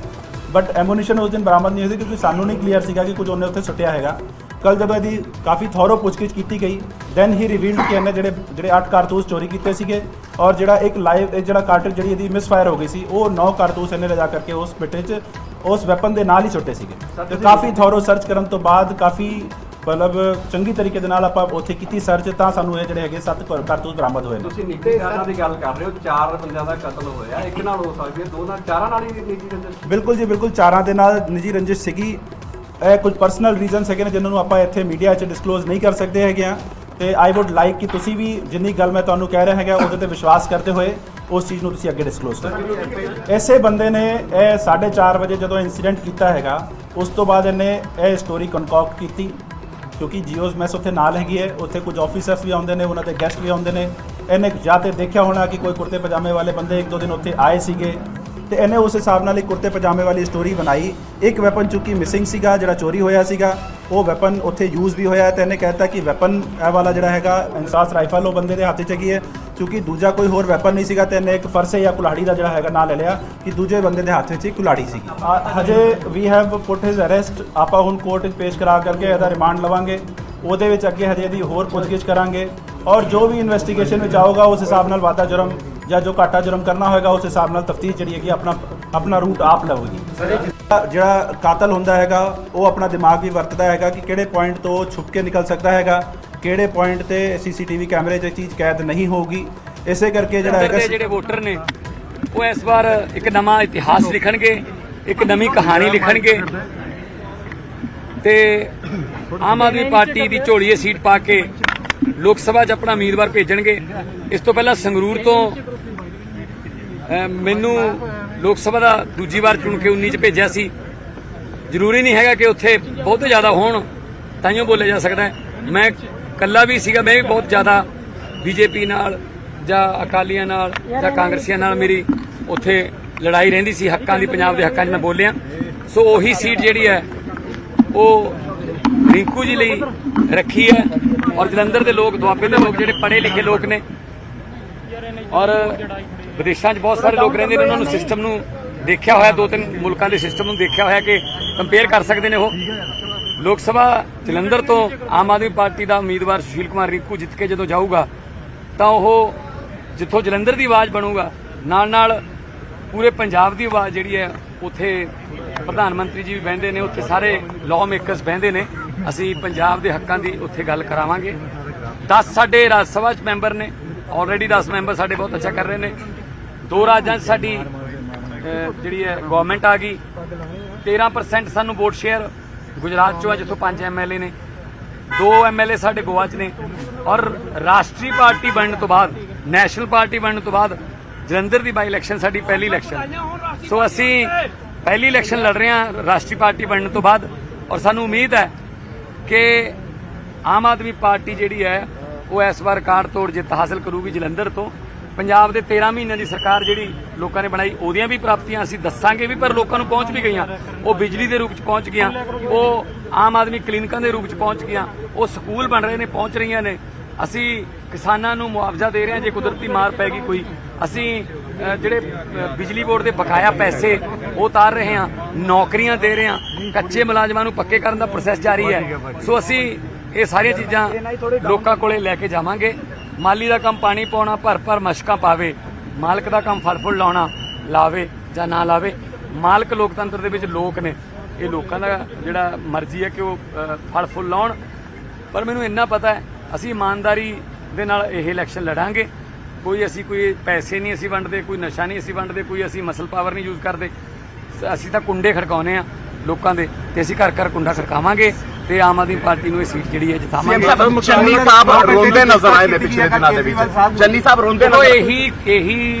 ਬਟ ਐਮੂਨੀਸ਼ਨ ਉਸ ਦਿਨ ਬਰਾਮਦ ਨਹੀਂ ਹੋਈ ਕਿਉਂਕਿ ਸਾਨੂੰ ਨਹੀਂ ਕਲੀਅਰ ਸੀਗਾ ਕਿ ਕੁਝ ਉਹਨੇ ਉੱਥੇ ਸੁੱਟਿਆ ਹੈਗਾ। ਕੱਲ ਜਦੋਂ ਇਹਦੀ ਕਾਫੀ ਥੋਰੋ ਪੁੱਛਗਿੱਛ ਕੀਤੀ ਗਈ ਦੈਨ ਹੀ ਰਿਵੀਲਡ ਕਿ ਇਹਨੇ ਜਿਹੜੇ 8 ਕਾਰਤੂਸ ਚੋਰੀ ਕੀਤੇ ਸੀਗੇ ਔਰ ਜਿਹੜਾ ਇੱਕ ਲਾਈਵ ਜਿਹੜਾ ਕਾਰਟ੍ਰਿਜ ਜਿਹੜੀ ਇਹਦੀ ਮਿਸਫਾਇਰ ਹੋ ਗਈ ਸੀ ਉਹ 9 ਕਾਰਤੂਸ ਇਹਨੇ ਲਿਜਾ ਕਰਕੇ ਉਸ ਪਿੱਟੇ 'ਚ ਉਸ ਵੈਪਨ ਦੇ ਨਾਲ ਹੀ ਸੁੱਟੇ ਸੀਗੇ। ਤੇ ਕਾਫੀ ਥੋਰੋ ਸਰਚ ਕਰਨ ਤੋਂ ਬਾਅਦ ਕਾਫੀ ਮਤਲਬ ਚੰਗੀ ਤਰੀਕੇ ਦੇ ਨਾਲ ਆਪਾਂ ਉੱਥੇ ਕੀਤੀ ਸਰਚ ਤਾਂ ਸਾਨੂੰ ਇਹ ਜਿਹੜੇ ਹੈਗੇ 7 ਕਾਰਤੂਸ ਬਰਾਮਦ ਹੋਏ ਨੇ। ਤੁਸੀਂ ਨਿੱਜੀ ਕਾਰਨਾਂ ਦੀ ਗੱਲ ਕਰ ਰਹੇ ਹੋ, 4 ਬੰਦਿਆਂ ਦਾ ਕਤਲ ਹੋਇਆ, ਇੱਕ ਨਾਲ ਹੋ ਸਕਦੀ ਹੈ, 2 ਨਾਲ 4 ਨਾਲ ਹੀ ਨਿੱਜੀ ਰੰਜਿਸ਼? ਬਿਲਕੁਲ ਜੀ ਬਿਲਕੁਲ 4 ਦੇ ਨਾਲ ਨਿੱਜੀ ਰੰਜਿਸ਼ ਸੀਗੀ। ਇਹ ਕੁਝ ਪਰਸਨਲ ਰੀਜ਼ਨਸ ਹੈਗੇ ਨੇ ਜਿਨ੍ਹਾਂ ਨੂੰ ਆਪਾਂ ਇੱਥੇ ਮੀਡੀਆ 'ਚ ਡਿਸਕਲੋਜ਼ ਨਹੀਂ ਕਰ ਸਕਦੇ ਹੈਗੇ ਆ ਤੇ ਆਈ ਵੁੱਡ ਲਾਈਕ ਕਿ ਤੁਸੀਂ ਵੀ ਜਿੰਨੀ ਗੱਲ ਮੈਂ ਤੁਹਾਨੂੰ ਕਹਿ ਰਿਹਾ ਹੈਗਾ ਉਹਦੇ ਤੇ ਵਿਸ਼ਵਾਸ ਕਰਦੇ ਹੋਏ ਉਸ ਚੀਜ਼ ਨੂੰ ਤੁਸੀਂ ਅੱਗੇ ਡਿਸਕਲੋਜ਼ ਕਰੋ। ਐਸੇ ਬੰਦੇ ਨੇ ਇਹ 4:30 ਵਜੇ ਜਦੋਂ ਇਨਸੀਡੈਂਟ ਕੀਤਾ ਹੈਗਾ ਉਸ ਤੋਂ ਬਾਅਦ ਇਹਨੇ ਇਹ ਸਟੋਰੀ ਕਨਕੌਕਟ ਕੀਤੀ ਕਿਉਂਕਿ ਜੀਓਜ਼ ਮੈਸ ਉੱਥੇ ਨਾਲ ਹੈਗੀ ਹੈ, ਉੱਥੇ ਕੁਝ ਆਫੀਸਰਸ ਵੀ ਆਉਂਦੇ ਨੇ, ਉਹਨਾਂ ਦੇ ਗੈਸਟ ਵੀ ਆਉਂਦੇ ਨੇ। ਇਹਨੇ ਜਾਂ ਤੇ ਦੇਖਿਆ ਹੋਣਾ ਕਿ ਕੋਈ ਕੁੜਤੇ ਪਜਾਮੇ ਵਾਲੇ ਬੰਦੇ 1-2 ਦਿਨ ਉੱਥੇ ਆਏ ਸੀਗੇ ਤੇ ਇਹਨੇ ਉਸ ਹਿਸਾਬ ਨਾਲ ਇੱਕ ਕੁੜਤੇ ਪਜਾਮੇ ਵਾਲੀ ਸਟੋਰੀ ਬਣਾਈ। ਇੱਕ ਵੈਪਨ ਚੁੱਕੀ ਮਿਸਿੰਗ ਸੀਗਾ ਜਿਹੜਾ ਚੋਰੀ ਹੋਇਆ ਸੀਗਾ, ਉਹ ਵੈਪਨ ਉੱਥੇ ਯੂਜ਼ ਵੀ ਹੋਇਆ ਤੇ ਇਹਨੇ ਕਹਿਤਾ ਕਿ ਵੈਪਨ ਇਹ ਵਾਲਾ ਜਿਹੜਾ ਹੈਗਾ ਇੰਸਾਸ ਰਾਈਫਲ ਉਹ ਬੰਦੇ ਦੇ ਹੱਥ 'ਚ ਹੈਗੀ ਹੈ ਕਿਉਂਕਿ ਦੂਜਾ ਕੋਈ ਹੋਰ ਵੈਪਨ ਨਹੀਂ ਸੀਗਾ ਤੇ ਇਹਨੇ ਇੱਕ ਫਰਸੇ ਜਾਂ ਕੁਲਾੜੀ ਦਾ ਜਿਹੜਾ ਹੈਗਾ ਨਾਂ ਲੈ ਲਿਆ ਕਿ ਦੂਜੇ ਬੰਦੇ ਦੇ ਹੱਥ ਵਿੱਚ ਇੱਕ ਕੁਲਾੜੀ ਸੀਗੀ। ਹਜੇ ਵੀ ਹੈਵ ਪੁੱਟ ਹਿਜ਼ ਅਰੈਸਟ। ਆਪਾਂ ਹੁਣ ਕੋਰਟ 'ਚ ਪੇਸ਼ ਕਰਾ ਕਰਕੇ ਇਹਦਾ ਰਿਮਾਂਡ ਲਵਾਂਗੇ। ਉਹਦੇ ਵਿੱਚ ਅੱਗੇ ਹਜੇ ਇਹਦੀ ਹੋਰ ਪੁੱਛਗਿੱਛ ਕਰਾਂਗੇ ਔਰ ਜੋ ਵੀ ਇਨਵੈਸਟੀਗੇਸ਼ਨ ਵਿੱਚ ਆਊਗਾ ਉਸ ਹਿਸਾਬ ਨਾਲ ਵਾਧਾ ਜੁਰਮ ਜਾਂ ਜੋ ਘਾਟਾ ਜੁਰਮ ਕਰਨਾ ਹੋਏਗਾ ਉਸ ਹਿਸਾਬ ਨਾਲ ਤਫਤੀਸ਼ ਜਿਹੜੀ ਹੈਗੀ ਆਪਣਾ ਰੂਟ ਆਪ ਲਵੇਗੀ। ਜਿਹੜਾ ਕਾਤਲ ਹੁੰਦਾ ਹੈਗਾ ਉਹ ਆਪਣਾ ਦਿਮਾਗ ਵੀ ਵਰਤਦਾ ਹੈਗਾ ਕਿ ਕਿਹੜੇ ਪੁਆਇੰਟ ਤੋਂ ਛੁਪ ਕੇ ਨਿਕਲ ਸਕਦਾ ਹੈਗਾ, ਕਿਹੜੇ ਪੁਆਇੰਟ ਤੇ CCTV ਕੈਮਰੇ 'ਚ ਚੀਜ਼ ਕੈਦ ਨਹੀਂ ਹੋਊਗੀ। ਇਸੇ ਕਰਕੇ ਜਿਹੜਾ ਹੈਗਾ ਜਿਹੜੇ ਵੋਟਰ ਨੇ ਉਹ ਇਸ ਵਾਰ ਇੱਕ ਨਵਾਂ ਇਤਿਹਾਸ ਲਿਖਣਗੇ, ਇੱਕ ਨਵੀਂ ਕਹਾਣੀ ਲਿਖਣਗੇ ਤੇ ਆਮ ਆਦਮੀ ਪਾਰਟੀ ਦੀ ਝੋਲੀਏ ਸੀਟ ਪਾ ਕੇ ਲੋਕ ਸਭਾ 'ਚ ਆਪਣਾ ਉਮੀਦਵਾਰ ਭੇਜਣਗੇ। ਇਸ ਤੋਂ ਪਹਿਲਾਂ ਸੰਗਰੂਰ ਤੋਂ ਮੈਨੂੰ ਲੋਕ ਸਭਾ ਦਾ ਦੂਜੀ ਵਾਰ ਚੁਣ ਕੇ 19 'ਚ ਭੇਜਿਆ ਸੀ। ਜ਼ਰੂਰੀ ਨਹੀਂ ਹੈਗਾ ਕਿ ਉੱਥੇ ਬਹੁਤ ਜ਼ਿਆਦਾ ਹੋਣ ਤਾਈਓ ਬੋਲਿਆ ਜਾ ਸਕਦਾ ਹੈ। ਮੈਂ ਇਕੱਲਾ ਵੀ ਸੀਗਾ, ਮੈਂ ਵੀ ਬਹੁਤ ਜ਼ਿਆਦਾ BJP ਨਾਲ ਜਾਂ ਅਕਾਲੀਆਂ ਨਾਲ ਜਾਂ ਕਾਂਗਰਸੀਆਂ ਨਾਲ ਮੇਰੀ ਉੱਥੇ ਲੜਾਈ ਰਹਿੰਦੀ ਸੀ ਹੱਕਾਂ ਦੀ, ਪੰਜਾਬ ਦੇ ਹੱਕਾਂ 'ਚ ਮੈਂ ਬੋਲਿਆ। ਸੋ ਉਹੀ ਸੀਟ ਜਿਹੜੀ ਹੈ ਉਹ ਰਿੰਕੂ ਜੀ ਲਈ ਰੱਖੀ ਹੈ ਔਰ ਜਲੰਧਰ ਦੇ ਲੋਕ, ਦੁਆਬੇ ਦੇ ਲੋਕ ਜਿਹੜੇ ਪੜ੍ਹੇ ਲਿਖੇ ਲੋਕ ਨੇ ਔਰ ਵਿਦੇਸ਼ਾਂ 'ਚ ਬਹੁਤ ਸਾਰੇ ਲੋਕ ਰਹਿੰਦੇ ਨੇ, ਉਹਨਾਂ ਨੂੰ ਸਿਸਟਮ ਨੂੰ ਦੇਖਿਆ ਹੋਇਆ, 2-3 ਮੁਲਕਾਂ ਦੇ ਸਿਸਟਮ ਨੂੰ ਦੇਖਿਆ ਹੋਇਆ ਕਿ ਕੰਪੇਅਰ ਕਰ ਸਕਦੇ ਨੇ। ਉਹ ਲੋਕ ਸਭਾ ਜਲੰਧਰ ਤੋਂ ਆਮ ਆਦਮੀ ਪਾਰਟੀ ਦਾ ਉਮੀਦਵਾਰ ਸੁਸ਼ੀਲ ਕੁਮਾਰ ਰਿੰਕੂ ਜਿੱਤ ਕੇ ਜਦੋਂ ਜਾਊਗਾ ਤਾਂ ਉਹ ਜਿੱਥੋਂ ਜਲੰਧਰ ਦੀ ਆਵਾਜ਼ ਬਣੂਗਾ, ਨਾਲ ਪੂਰੇ ਪੰਜਾਬ ਦੀ ਆਵਾਜ਼ ਜਿਹੜੀ ਹੈ, ਉੱਥੇ ਪ੍ਰਧਾਨ ਮੰਤਰੀ ਜੀ ਵੀ ਬਹਿੰਦੇ ਨੇ, ਉੱਥੇ ਸਾਰੇ ਲਾਅ ਮੇਕਰਸ ਬਹਿੰਦੇ ਨੇ। ਅਸੀਂ ਪੰਜਾਬ ਦੇ ਹੱਕਾਂ ਦੀ ਉੱਥੇ ਗੱਲ ਕਰਾਵਾਂਗੇ। 10 ਸਾਡੇ ਰਾਜ ਸਭਾ 'ਚ ਮੈਂਬਰ ਨੇ, ਆਲਰੇਡੀ 10 ਮੈਂਬਰ ਸਾਡੇ ਬਹੁਤ ਅੱਛਾ ਕਰ ਰਹੇ ਨੇ। 2 ਰਾਜਾਂ 'ਚ ਸਾਡੀ ਜਿਹੜੀ ਹੈ ਗਵਰਨਮੈਂਟ ਆ ਗਈ। 13% ਸਾਨੂੰ ਵੋਟ ਸ਼ੇਅਰ ਗੁਜਰਾਤ 'ਚੋਂ ਆ, ਜਿੱਥੋਂ 5 MLA ਨੇ। 2 MLA ਸਾਡੇ ਗੋਆ 'ਚ ਨੇ। ਔਰ ਰਾਸ਼ਟਰੀ ਪਾਰਟੀ ਬਣਨ ਤੋਂ ਬਾਅਦ, ਨੈਸ਼ਨਲ ਪਾਰਟੀ ਬਣਨ ਤੋਂ ਬਾਅਦ ਜਲੰਧਰ ਦੀ ਬਾਈ ਇਲੈਕਸ਼ਨ ਸਾਡੀ ਪਹਿਲੀ ਇਲੈਕਸ਼ਨ। ਸੋ ਅਸੀਂ ਪਹਿਲੀ ਇਲੈਕਸ਼ਨ ਲੜ ਰਹੇ ਹਾਂ ਰਾਸ਼ਟਰੀ ਪਾਰਟੀ ਬਣਨ ਤੋਂ ਬਾਅਦ। ਔਰ ਸਾਨੂੰ ਉਮੀਦ ਹੈ ਕਿ ਆਮ ਆਦਮੀ ਪਾਰਟੀ ਜਿਹੜੀ ਹੈ ਉਹ ਇਸ ਵਾਰ ਰਿਕਾਰਡ ਤੋੜ ਜਿੱਤ ਹਾਸਲ ਕਰੂਗੀ ਜਲੰਧਰ ਤੋਂ। ਪੰਜਾਬ ਦੇ 13 ਮਹੀਨਿਆਂ ਦੀ ਸਰਕਾਰ ਜਿਹੜੀ ਲੋਕਾਂ ਨੇ ਬਣਾਈ, ਉਹਦੀਆਂ ਵੀ ਪ੍ਰਾਪਤੀਆਂ ਅਸੀਂ ਦੱਸਾਂਗੇ ਵੀ, ਪਰ ਲੋਕਾਂ ਨੂੰ ਪਹੁੰਚ ਵੀ ਗਈਆਂ। ਉਹ ਬਿਜਲੀ ਦੇ ਰੂਪ 'ਚ ਪਹੁੰਚ ਗਈਆਂ, ਉਹ ਆਮ ਆਦਮੀ ਕਲੀਨਿਕਾਂ ਦੇ ਰੂਪ 'ਚ ਪਹੁੰਚ ਗਈਆਂ, ਉਹ ਸਕੂਲ ਬਣ ਰਹੇ ਨੇ, ਪਹੁੰਚ ਰਹੀਆਂ ਨੇ। ਅਸੀਂ ਕਿਸਾਨਾਂ ਨੂੰ ਮੁਆਵਜ਼ਾ ਦੇ ਰਹੇ ਹਾਂ ਜੇ ਕੁਦਰਤੀ ਮਾਰ ਪੈ ਗਈ ਕੋਈ। ਅਸੀਂ ਜਿਹੜੇ ਬਿਜਲੀ ਬੋਰਡ ਦੇ ਬਕਾਇਆ ਪੈਸੇ ਉਹ ਉਤਾਰ ਰਹੇ ਹਾਂ, ਨੌਕਰੀਆਂ ਦੇ ਰਹੇ ਹਾਂ, ਕੱਚੇ ਮੁਲਾਜ਼ਮਾਂ ਨੂੰ ਪੱਕੇ ਕਰਨ ਦਾ ਪ੍ਰੋਸੈਸ ਜਾਰੀ ਹੈ। ਸੋ ਅਸੀਂ ਇਹ ਸਾਰੀਆਂ ਚੀਜ਼ਾਂ ਲੋਕਾਂ ਕੋਲੇ ਲੈ ਕੇ ਜਾਵਾਂਗੇ। ਮਾਲੀ ਦਾ ਕੰਮ ਪਾਣੀ ਪਾਉਣਾ, ਭਰ ਮਸ਼ਕਾਂ ਪਾਵੇ। ਮਾਲਕ ਦਾ ਕੰਮ ਫਲ ਫੁੱਲ ਲਾਉਣਾ, ਲਾਵੇ ਜਾਂ ਨਾ ਲਾਵੇ। ਮਾਲਕ ਲੋਕਤੰਤਰ ਦੇ ਵਿੱਚ ਲੋਕ ਨੇ, ਇਹ ਲੋਕਾਂ ਦਾ ਜਿਹੜਾ ਮਰਜ਼ੀ ਹੈ ਕਿ ਉਹ ਫਲ ਫੁੱਲ ਲਾਉਣ। ਪਰ ਮੈਨੂੰ ਇੰਨਾ ਪਤਾ ਹੈ ਅਸੀਂ ਇਮਾਨਦਾਰੀ ਦੇ ਨਾਲ ਇਹ ਇਲੈਕਸ਼ਨ ਲੜਾਂਗੇ। ਕੋਈ ਪੈਸੇ ਨਹੀਂ ਅਸੀਂ ਵੰਡਦੇ, ਕੋਈ ਨਸ਼ਾ ਨਹੀਂ ਅਸੀਂ ਵੰਡਦੇ, ਕੋਈ ਅਸੀਂ ਮਸਲ ਪਾਵਰ ਨਹੀਂ ਯੂਜ਼ ਕਰਦੇ। ਅਸੀਂ ਤਾਂ ਕੁੰਡੇ ਖੜਕਾਉਨੇ ਆ ਲੋਕਾਂ ਦੇ, ਤੇ ਅਸੀਂ ਘਰ ਕੁੰਡਾ ਖੜਕਾਵਾਂਗੇ ਤੇ ਆਮ ਆਦਮੀ ਪਾਰਟੀ ਨੂੰ ਇਹ ਸੀਟ ਜਿਹੜੀ ਹੈ ਜਿਤਾਵਾਂਗੇ। ਚੰਨੀ ਸਾਹਿਬ ਰੋਂਦੇ ਨਜ਼ਰ ਆਏ ਨੇ ਪਿਛਲੇ ਦਿਨਾਂ ਦੇ ਵਿੱਚ। ਚੰਨੀ ਸਾਹਿਬ ਰੋਂਦੇ ਨਜ਼ਰ ਇਹੀ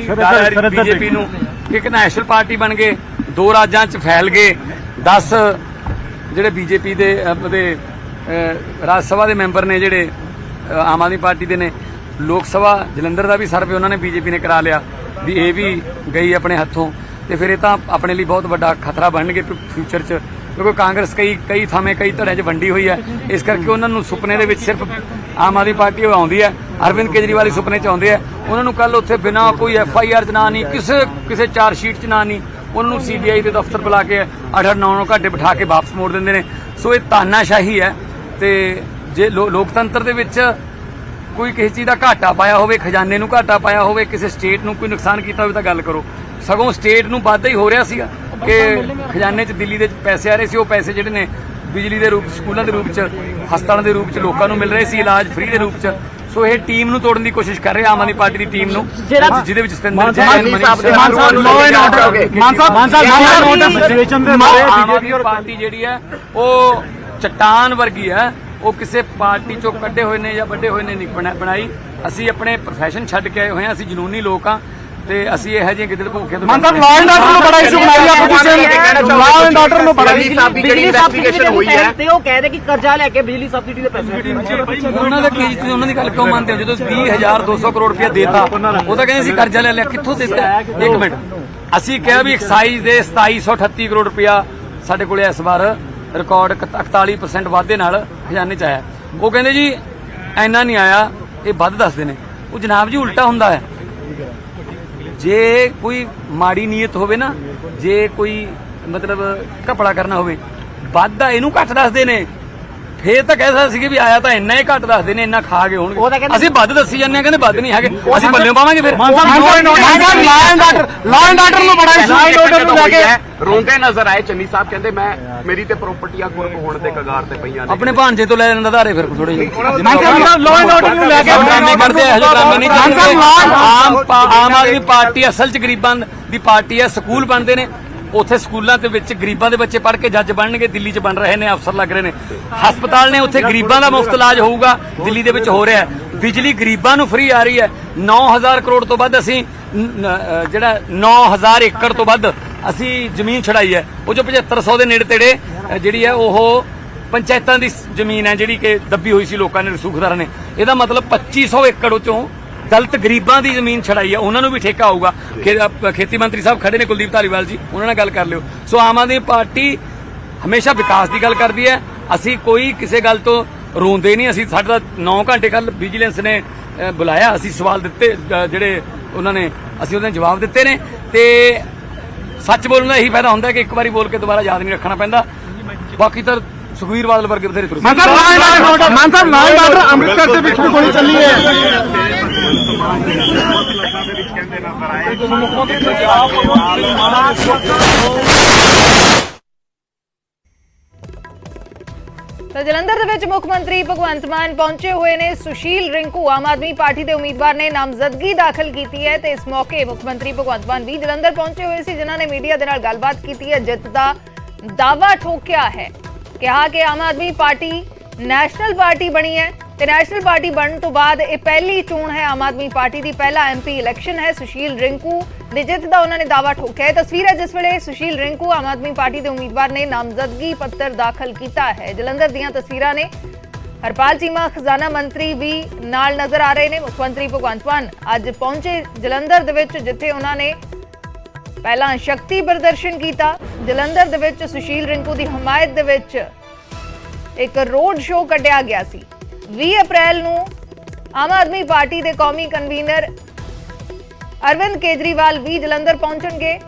ਬੀਜੇਪੀ ਨੂੰ ਇੱਕ ਨੈਸ਼ਨਲ ਪਾਰਟੀ ਬਣ ਗਏ, 2 ਰਾਜਾਂ 'ਚ ਫੈਲ ਗਏ। 10 ਜਿਹੜੇ ਬੀਜੇਪੀ ਦੇ ਰਾਜ ਸਭਾ ਦੇ ਮੈਂਬਰ ਨੇ ਜਿਹੜੇ ਆਮ ਆਦਮੀ ਪਾਰਟੀ ਦੇ ਨੇ। ਲੋਕ ਸਭਾ ਜਲੰਧਰ ਦਾ ਵੀ ਸਰਵੇ ਉਹਨਾਂ ਨੇ ਬੀਜੇਪੀ ਨੇ ਕਰਾ ਲਿਆ ਵੀ ਇਹ ਵੀ ਗਈ ਆਪਣੇ ਹੱਥੋਂ। ਤੇ ਫਿਰ ਇਹ ਤਾਂ ਆਪਣੇ ਲਈ ਬਹੁਤ ਵੱਡਾ ਖਤਰਾ ਬਣਨਗੇ ਫਿਊਚਰ 'ਚ, ਕਿਉਂਕਿ ਕਾਂਗਰਸ ਕਈ ਥਾਵੇਂ ਕਈ ਧੜਿਆਂ 'ਚ ਵੰਡੀ ਹੋਈ ਹੈ। ਇਸ ਕਰਕੇ ਉਹਨਾਂ ਨੂੰ ਸੁਪਨੇ ਦੇ ਵਿੱਚ ਸਿਰਫ ਆਮ ਆਦਮੀ ਪਾਰਟੀ ਆਉਂਦੀ ਹੈ। ਅਰਵਿੰਦ ਕੇਜਰੀਵਾਲ ਹੀ ਸੁਪਨੇ 'ਚ ਆਉਂਦੇ ਆ। ਉਹਨਾਂ ਨੂੰ ਕੱਲ ਉੱਥੇ ਬਿਨਾਂ ਕੋਈ FIR 'ਚ ਨਾ ਨਹੀਂ, ਕਿਸੇ ਚਾਰ ਸ਼ੀਟ 'ਚ ਨਾ ਨਹੀਂ, ਉਹਨਾਂ ਨੂੰ CBI ਦੇ ਦਫ਼ਤਰ ਬੁਲਾ ਕੇ 8-9 ਘੰਟੇ ਬਿਠਾ ਕੇ ਵਾਪਸ ਮੋੜ ਦਿੰਦੇ ਨੇ। ਸੋ ਇਹ ਤਾਨਾਸ਼ਾਹੀ ਹੈ। ਤੇ ਜੇ ਲੋਕਤੰਤਰ ਦੇ ਵਿੱਚ ਕੋਈ ਕਿਸੇ ਚੀਜ਼ ਦਾ ਘਾਟਾ ਪਾਇਆ ਹੋਵੇ, ਖਜ਼ਾਨੇ ਨੂੰ ਘਾਟਾ ਪਾਇਆ ਹੋਵੇ, ਕਿਸੇ ਸਟੇਟ ਨੂੰ ਕੋਈ ਨੁਕਸਾਨ ਕੀਤਾ ਹੋਵੇ ਤਾਂ ਗੱਲ ਕਰੋ। ਸਗੋਂ ਸਟੇਟ ਨੂੰ ਵਾਧਾ ਹੀ ਹੋ ਰਿਹਾ ਸੀਗਾ ਕਿ ਖਜ਼ਾਨੇ 'ਚ ਦਿੱਲੀ ਦੇ ਪੈਸੇ ਆ ਰਹੇ ਸੀ। ਉਹ ਪੈਸੇ ਜਿਹੜੇ ਨੇ ਬਿਜਲੀ ਦੇ ਰੂਪ, ਸਕੂਲਾਂ ਦੇ ਰੂਪ 'ਚ, ਹਸਪਤਾਲਾਂ ਦੇ ਰੂਪ 'ਚ ਲੋਕਾਂ ਨੂੰ ਮਿਲ ਰਹੇ ਸੀ, ਇਲਾਜ ਫ੍ਰੀ ਦੇ ਰੂਪ 'ਚ। ਸੋ ਇਹ ਟੀਮ ਨੂੰ ਤੋੜਨ ਦੀ ਕੋਸ਼ਿਸ਼ ਕਰ ਰਹੇ ਆਮ ਆਦਮੀ ਪਾਰਟੀ ਦੀ ਟੀਮ ਨੂੰ, ਜਿਹਦੇ ਵਿੱਚ ਸਤਿੰਦਰ ਜੈਨ, ਪਾਰਟੀ ਜਿਹੜੀ ਹੈ ਉਹ ਚਟਾਨ ਵਰਗੀ ਹੈ। ਉਹ ਕਿਸੇ ਪਾਰਟੀ ਚੋਂ ਕੱਢੇ ਹੋਏ ਨੇ ਜਾਂ ਵੱਡੇ ਹੋਏ ਨੇ ਨਹੀਂ ਬਣਾਈ। ਅਸੀਂ ਆਪਣੇ ਪ੍ਰੋਫੈਸ਼ਨ ਛੱਡ ਕੇ ਆਏ ਹੋਏ ਹਾਂ। ਅਸੀਂ ਜਨੂਨੀ ਲੋਕ ਹਾਂ ਤੇ ਅਸੀਂ ਇਹੋ ਜਿਹੇ ਗਿੱਦੜ ਭੁੱਖੇ ਤੋਂ ਲਾਅ ਐਂਡ ਆਰਡਰ ਨੂੰ ਬੜਾ ਇਸ਼ੂ ਬਣਾਈ ਆਪੋਜੀਸ਼ਨ। ਲਾਅ ਐਂਡ ਆਰਡਰ ਨੂੰ ਬੜਾ ਬਿਜਲੀ ਇਨਵੈਸਟੀਗੇਸ਼ਨ ਹੋਈ ਹੈ ਤੇ ਉਹ ਕਹਿ ਰਹੇ ਕਿ ਕਰਜ਼ਾ ਲੈ ਕੇ ਬਿਜਲੀ ਸਬਸਿਡੀ ਦੇ ਪੈਸੇ ਉਹਨਾਂ ਦਾ ਕੀ, ਤੁਸੀਂ ਉਹਨਾਂ ਦੀ ਗੱਲ ਕਿਉਂ ਮੰਨਦੇ ਹੋ? ਜਦੋਂ 20,200 ਕਰੋੜ ਰੁਪਇਆ ਦੇਤਾ, ਉਹ ਤਾਂ ਕਹਿੰਦੇ ਸੀ ਕਰਜ਼ਾ ਲੈ ਲਿਆ। ਕਿੱਥੋਂ ਦਿੱਤਾ? ਇੱਕ ਮਿੰਟ, ਅਸੀਂ ਕਿਹਾ ਵੀ ਐਕਸਾਈਜ਼ ਦੇ 2738 ਕਰੋੜ ਰੁਪਇਆ ਸਾਡੇ ਕੋਲੇ ਇਸ ਵਾਰ ਰਿਕਾਰਡ 41% ਵਾਧੇ ਨਾਲ ਖਜ਼ਾਨੇ 'ਚ ਆਇਆ। ਉਹ ਕਹਿੰਦੇ ਜੀ ਇੰਨਾ ਨਹੀਂ ਆਇਆ, ਇਹ ਵੱਧ ਦੱਸਦੇ ਨੇ। ਉਹ ਜਨਾਬ ਜੀ ਉਲਟਾ ਹੁੰਦਾ ਹੈ। ਜੇ ਕੋਈ ਮਾੜੀ ਨੀਅਤ ਹੋਵੇ ਨਾ, ਜੇ ਕੋਈ ਮਤਲਬ ਘਪਲਾ ਕਰਨਾ ਹੋਵੇ, ਵੱਧ ਇਹਨੂੰ ਘੱਟ ਦੱਸਦੇ ਨੇ। ਫੇਰ ਤਾਂ ਕਹਿ ਸਕਦੇ ਸੀਗੇ ਵੀ ਆਇਆ ਤਾਂ ਇੰਨਾ ਹੀ ਘੱਟ ਦੱਸਦੇ ਨੇ, ਇੰਨਾ ਖਾ ਗਏ ਹੋਣਗੇ। ਅਸੀਂ ਵੱਧ ਦੱਸੀ ਜਾਂਦੇ ਆ, ਕਹਿੰਦੇ ਵੱਧ ਨਹੀਂ ਹੈਗੇ, ਅਸੀਂ ਬੱਲੇ ਪਾਵਾਂਗੇ। ਫਿਰ ਲਾਅ ਐਂਡ ਆਰਡਰ ਨੂੰ ਬੜਾ ਇਸ਼ੂ ਲੈ ਕੇ ਰੋਂਦੇ ਨਜ਼ਰ ਆਏ। ਚੰਨੀ ਸਾਹਿਬ ਕਹਿੰਦੇ ਮੇਰੀ ਤੇ ਪ੍ਰਾਪਰਟੀਆਂ ਗੁਰਕ ਹੋਣ ਦੇ ਕਗਾਰ ਤੇ ਪਈਆਂ ਨੇ। ਆਪਣੇ ਭਾਂਜੇ ਤੋਂ ਲੈ ਜਾਂਦਾ ਆਧਾਰੇ ਫਿਰ ਥੋੜੇ ਜਿਹੇ ਲਾਅ ਐਂਡ ਆਰਡਰ ਨੂੰ ਲੈ ਕੇ ਡਰਾਮੇ ਕਰਦੇ, ਇਹੋ ਜਿਹੇ ਡਰਾਮੇ ਨਹੀਂ ਕਰਦੇ। ਆਮ ਆਦਮੀ ਪਾਰਟੀ ਅਸਲ 'ਚ ਗਰੀਬਾਂ ਦੀ ਪਾਰਟੀ ਹੈ। ਸਕੂਲ ਬਣਦੇ ਨੇ, ਉੱਥੇ ਸਕੂਲਾਂ ਦੇ ਵਿੱਚ ਗਰੀਬਾਂ ਦੇ ਬੱਚੇ ਪੜ੍ਹ ਕੇ ਜੱਜ ਬਣਨਗੇ। ਦਿੱਲੀ 'ਚ ਬਣ ਰਹੇ ਨੇ, ਅਫਸਰ ਲੱਗ ਰਹੇ ਨੇ। ਹਸਪਤਾਲ ਨੇ, ਉੱਥੇ ਗਰੀਬਾਂ ਦਾ ਮੁਫਤ ਇਲਾਜ ਹੋਊਗਾ, ਦਿੱਲੀ ਦੇ ਵਿੱਚ ਹੋ ਰਿਹਾ। ਬਿਜਲੀ ਗਰੀਬਾਂ ਨੂੰ ਫ੍ਰੀ ਆ ਰਹੀ ਹੈ। 9,000 ਕਰੋੜ ਤੋਂ ਵੱਧ ਅਸੀਂ ਜਿਹੜਾ 9,000 ਏਕੜ ਤੋਂ ਵੱਧ ਅਸੀਂ ਜ਼ਮੀਨ ਛੜਾਈ ਹੈ। ਉਹ ਜੋ 7500 ਦੇ ਨੇੜੇ ਤੇੜੇ ਜਿਹੜੀ ਹੈ ਉਹ ਪੰਚਾਇਤਾਂ ਦੀ ਜ਼ਮੀਨ ਹੈ, ਜਿਹੜੀ ਕਿ ਦੱਬੀ ਹੋਈ ਸੀ ਲੋਕਾਂ ਨੇ, ਰਸੂਖਦਾਰਾਂ ਨੇ। ਇਹਦਾ ਮਤਲਬ 2500 ਏਕੜ ਚੋਂ ਦਲਿਤ ਗਰੀਬਾਂ ਦੀ ਜ਼ਮੀਨ ਛੜਾਈ ਹੈ। ਉਹਨਾਂ ਨੂੰ ਵੀ ਠੇਕਾ ਆਊਗਾ। ਖੇਤੀ ਮੰਤਰੀ ਸਾਹਿਬ ਖੜੇ ਨੇ, ਕੁਲਦੀਪ ਧਾਲੀਵਾਲ ਜੀ, ਉਹਨਾਂ ਨਾਲ ਗੱਲ ਕਰ ਲਿਓ। ਸੋ ਆਮ ਆਦਮੀ ਪਾਰਟੀ ਹਮੇਸ਼ਾ ਵਿਕਾਸ ਦੀ ਗੱਲ ਕਰਦੀ ਹੈ। ਅਸੀਂ ਕੋਈ ਕਿਸੇ ਗੱਲ ਤੋਂ ਰੋਂਦੇ ਨਹੀਂ। ਅਸੀਂ ਸਾਡਾ 9 ਘੰਟੇ ਕੱਲ ਵਿਜੀਲੈਂਸ ਨੇ ਬੁਲਾਇਆ, ਅਸੀਂ ਸਵਾਲ ਦਿੱਤੇ ਜਿਹੜੇ ਉਹਨਾਂ ਨੇ, ਅਸੀਂ ਉਹਦੇ ਜਵਾਬ ਦਿੱਤੇ ਨੇ। ਤੇ ਸੱਚ ਬੋਲਣ ਦਾ ਇਹੀ ਫਾਇਦਾ ਹੁੰਦਾ ਕਿ ਇੱਕ ਵਾਰੀ ਬੋਲ ਕੇ ਦੁਬਾਰਾ ਯਾਦ ਨਹੀਂ ਰੱਖਣਾ ਪੈਂਦਾ। ਬਾਕੀ ਤਾਂ ਸੁਖਵੀਰ ਬਾਦਲ ਵਰਗੇ ਬਥੇਰੇ ਤੁਰੇ ਮਾਨ ਸਾਹਿਬ ਲਾਲ ਬਾਰਡਰ ਅੰਮ੍ਰਿਤਸਰ ਦੇ ਵਿੱਚ ਗੋਲੀ ਚੱਲੀ ਹੈ। ਤਾਂ ਜਲੰਧਰ ਦੇ ਵਿੱਚ ਮੁੱਖ ਮੰਤਰੀ ਭਗਵੰਤ ਮਾਨ ਪਹੁੰਚੇ ਹੋਏ ਨੇ। ਸੁਸ਼ੀਲ ਰਿੰਕੂ ਆਮ ਆਦਮੀ ਪਾਰਟੀ ਦੇ ਉਮੀਦਵਾਰ ਨੇ ਨਾਮਜ਼ਦਗੀ ਦਾਖਲ ਕੀਤੀ ਹੈ ਤੇ ਇਸ ਮੌਕੇ ਮੁੱਖ ਮੰਤਰੀ ਭਗਵੰਤ ਮਾਨ ਵੀ ਜਲੰਧਰ ਪਹੁੰਚੇ ਹੋਏ ਸੀ, ਜਿਨ੍ਹਾਂ ਨੇ ਮੀਡੀਆ ਦੇ ਨਾਲ ਗੱਲਬਾਤ ਕੀਤੀ ਹੈ, ਜਿੱਤ ਦਾ ਦਾਅਵਾ ਠੋਕਿਆ ਹੈ। ਕਿਹਾ ਕਿ Aam Aadmi party national party ਬਣੀ ਹੈ ਤੇ ਨੈਸ਼ਨਲ ਪਾਰਟੀ ਬਣਨ ਤੋਂ ਬਾਅਦ ਇਹ ਪਹਿਲੀ ਚੋਣ ਹੈ ਆਮ ਆਦਮੀ ਪਾਰਟੀ ਦੀ, ਪਹਿਲਾ ਐਮਪੀ ਇਲੈਕਸ਼ਨ ਹੈ। ਸੁਸ਼ੀਲ ਰਿੰਕੂ ਦੀ ਜਿੱਤ ਦਾ ਉਹਨਾਂ ਨੇ ਦਾਅਵਾ ਠੋਕਿਆ ਹੈ। ਤਸਵੀਰ ਹੈ ਜਿਸ ਵੇਲੇ ਸੁਸ਼ੀਲ ਰਿੰਕੂ ਆਮ ਆਦਮੀ ਪਾਰਟੀ ਦੇ ਉਮੀਦਵਾਰ ਨੇ ਨਾਮਜ਼ਦਗੀ ਪੱਤਰ ਦਾਖਲ ਕੀਤਾ ਹੈ। ਜਲੰਧਰ ਦੀਆਂ ਤਸਵੀਰਾਂ ਨੇ। ਹਰਪਾਲ ਚੀਮਾ ਖਜ਼ਾਨਾ ਮੰਤਰੀ ਵੀ ਨਾਲ ਨਜ਼ਰ ਆ ਰਹੇ ਨੇ। ਮੁੱਖ ਮੰਤਰੀ ਭਗਵੰਤ ਮਾਨ ਅੱਜ ਪਹੁੰਚੇ ਜਲੰਧਰ ਦੇ ਵਿੱਚ, ਜਿੱਥੇ ਉਹਨਾਂ ਨੇ ਪਹਿਲਾਂ ਸ਼ਕਤੀ ਪ੍ਰਦਰਸ਼ਨ ਕੀਤਾ। ਜਲੰਧਰ ਦੇ ਵਿੱਚ ਸੁਸ਼ੀਲ ਰਿੰਕੂ ਦੀ ਹਮਾਇਤ ਦੇ ਵਿੱਚ ਇੱਕ ਰੋਡ ਸ਼ੋਅ ਕੱਢਿਆ ਗਿਆ ਸੀ। 20 ਅਪ੍ਰੈਲ ਨੂੰ ਆਮ ਆਦਮੀ ਪਾਰਟੀ ਦੇ ਕੌਮੀ ਕਨਵੀਨਰ ਅਰਵਿੰਦ ਕੇਜਰੀਵਾਲ ਵੀ ਜਲੰਧਰ ਪਹੁੰਚਣਗੇ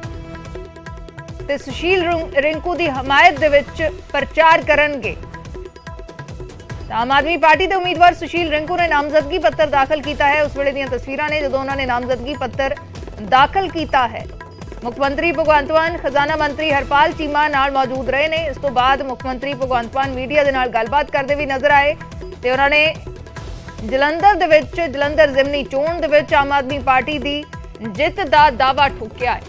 ਤੇ ਸੁਸ਼ੀਲ ਰਿੰਕੂ ਦੀ ਹਮਾਇਤ ਦੇ ਵਿੱਚ ਪ੍ਰਚਾਰ ਕਰਨਗੇ। ਆਮ ਆਦਮੀ ਪਾਰਟੀ ਦੇ ਉਮੀਦਵਾਰ ਸੁਸ਼ੀਲ ਰਿੰਕੂ ਨੇ ਨਾਮਜ਼ਦਗੀ ਪੱਤਰ ਦਾਖਲ ਕੀਤਾ ਹੈ। ਉਸ ਵੇਲੇ ਦੀਆਂ ਤਸਵੀਰਾਂ ਨੇ ਜਦੋਂ ਉਹਨਾਂ ਨੇ ਨਾਮਜ਼ਦਗੀ ਪੱਤਰ ਦਾਖਲ ਕੀਤਾ ਹੈ। ਮੁੱਖ ਮੰਤਰੀ ਭਗਵੰਤ ਮਾਨ, ਖਜ਼ਾਨਾ ਮੰਤਰੀ ਹਰਪਾਲ ਚੀਮਾ ਨਾਲ ਮੌਜੂਦ ਰਹੇ ਨੇ। ਇਸ ਤੋਂ ਬਾਅਦ ਮੁੱਖ ਮੰਤਰੀ ਭਗਵੰਤ ਮਾਨ ਮੀਡੀਆ ਦੇ ਨਾਲ ਗੱਲਬਾਤ ਕਰਦੇ ਵੀ ਨਜ਼ਰ ਆਏ ਤੇ ਉਹਨਾਂ ਨੇ ਜਲੰਧਰ ਦੇ ਵਿੱਚ, ਜਲੰਧਰ ਜ਼ਿਮਨੀ ਚੋਣ ਦੇ ਵਿੱਚ ਆਮ ਆਦਮੀ ਪਾਰਟੀ ਦੀ ਜਿੱਤ ਦਾ ਦਾਅਵਾ ਠੋਕਿਆ ਹੈ।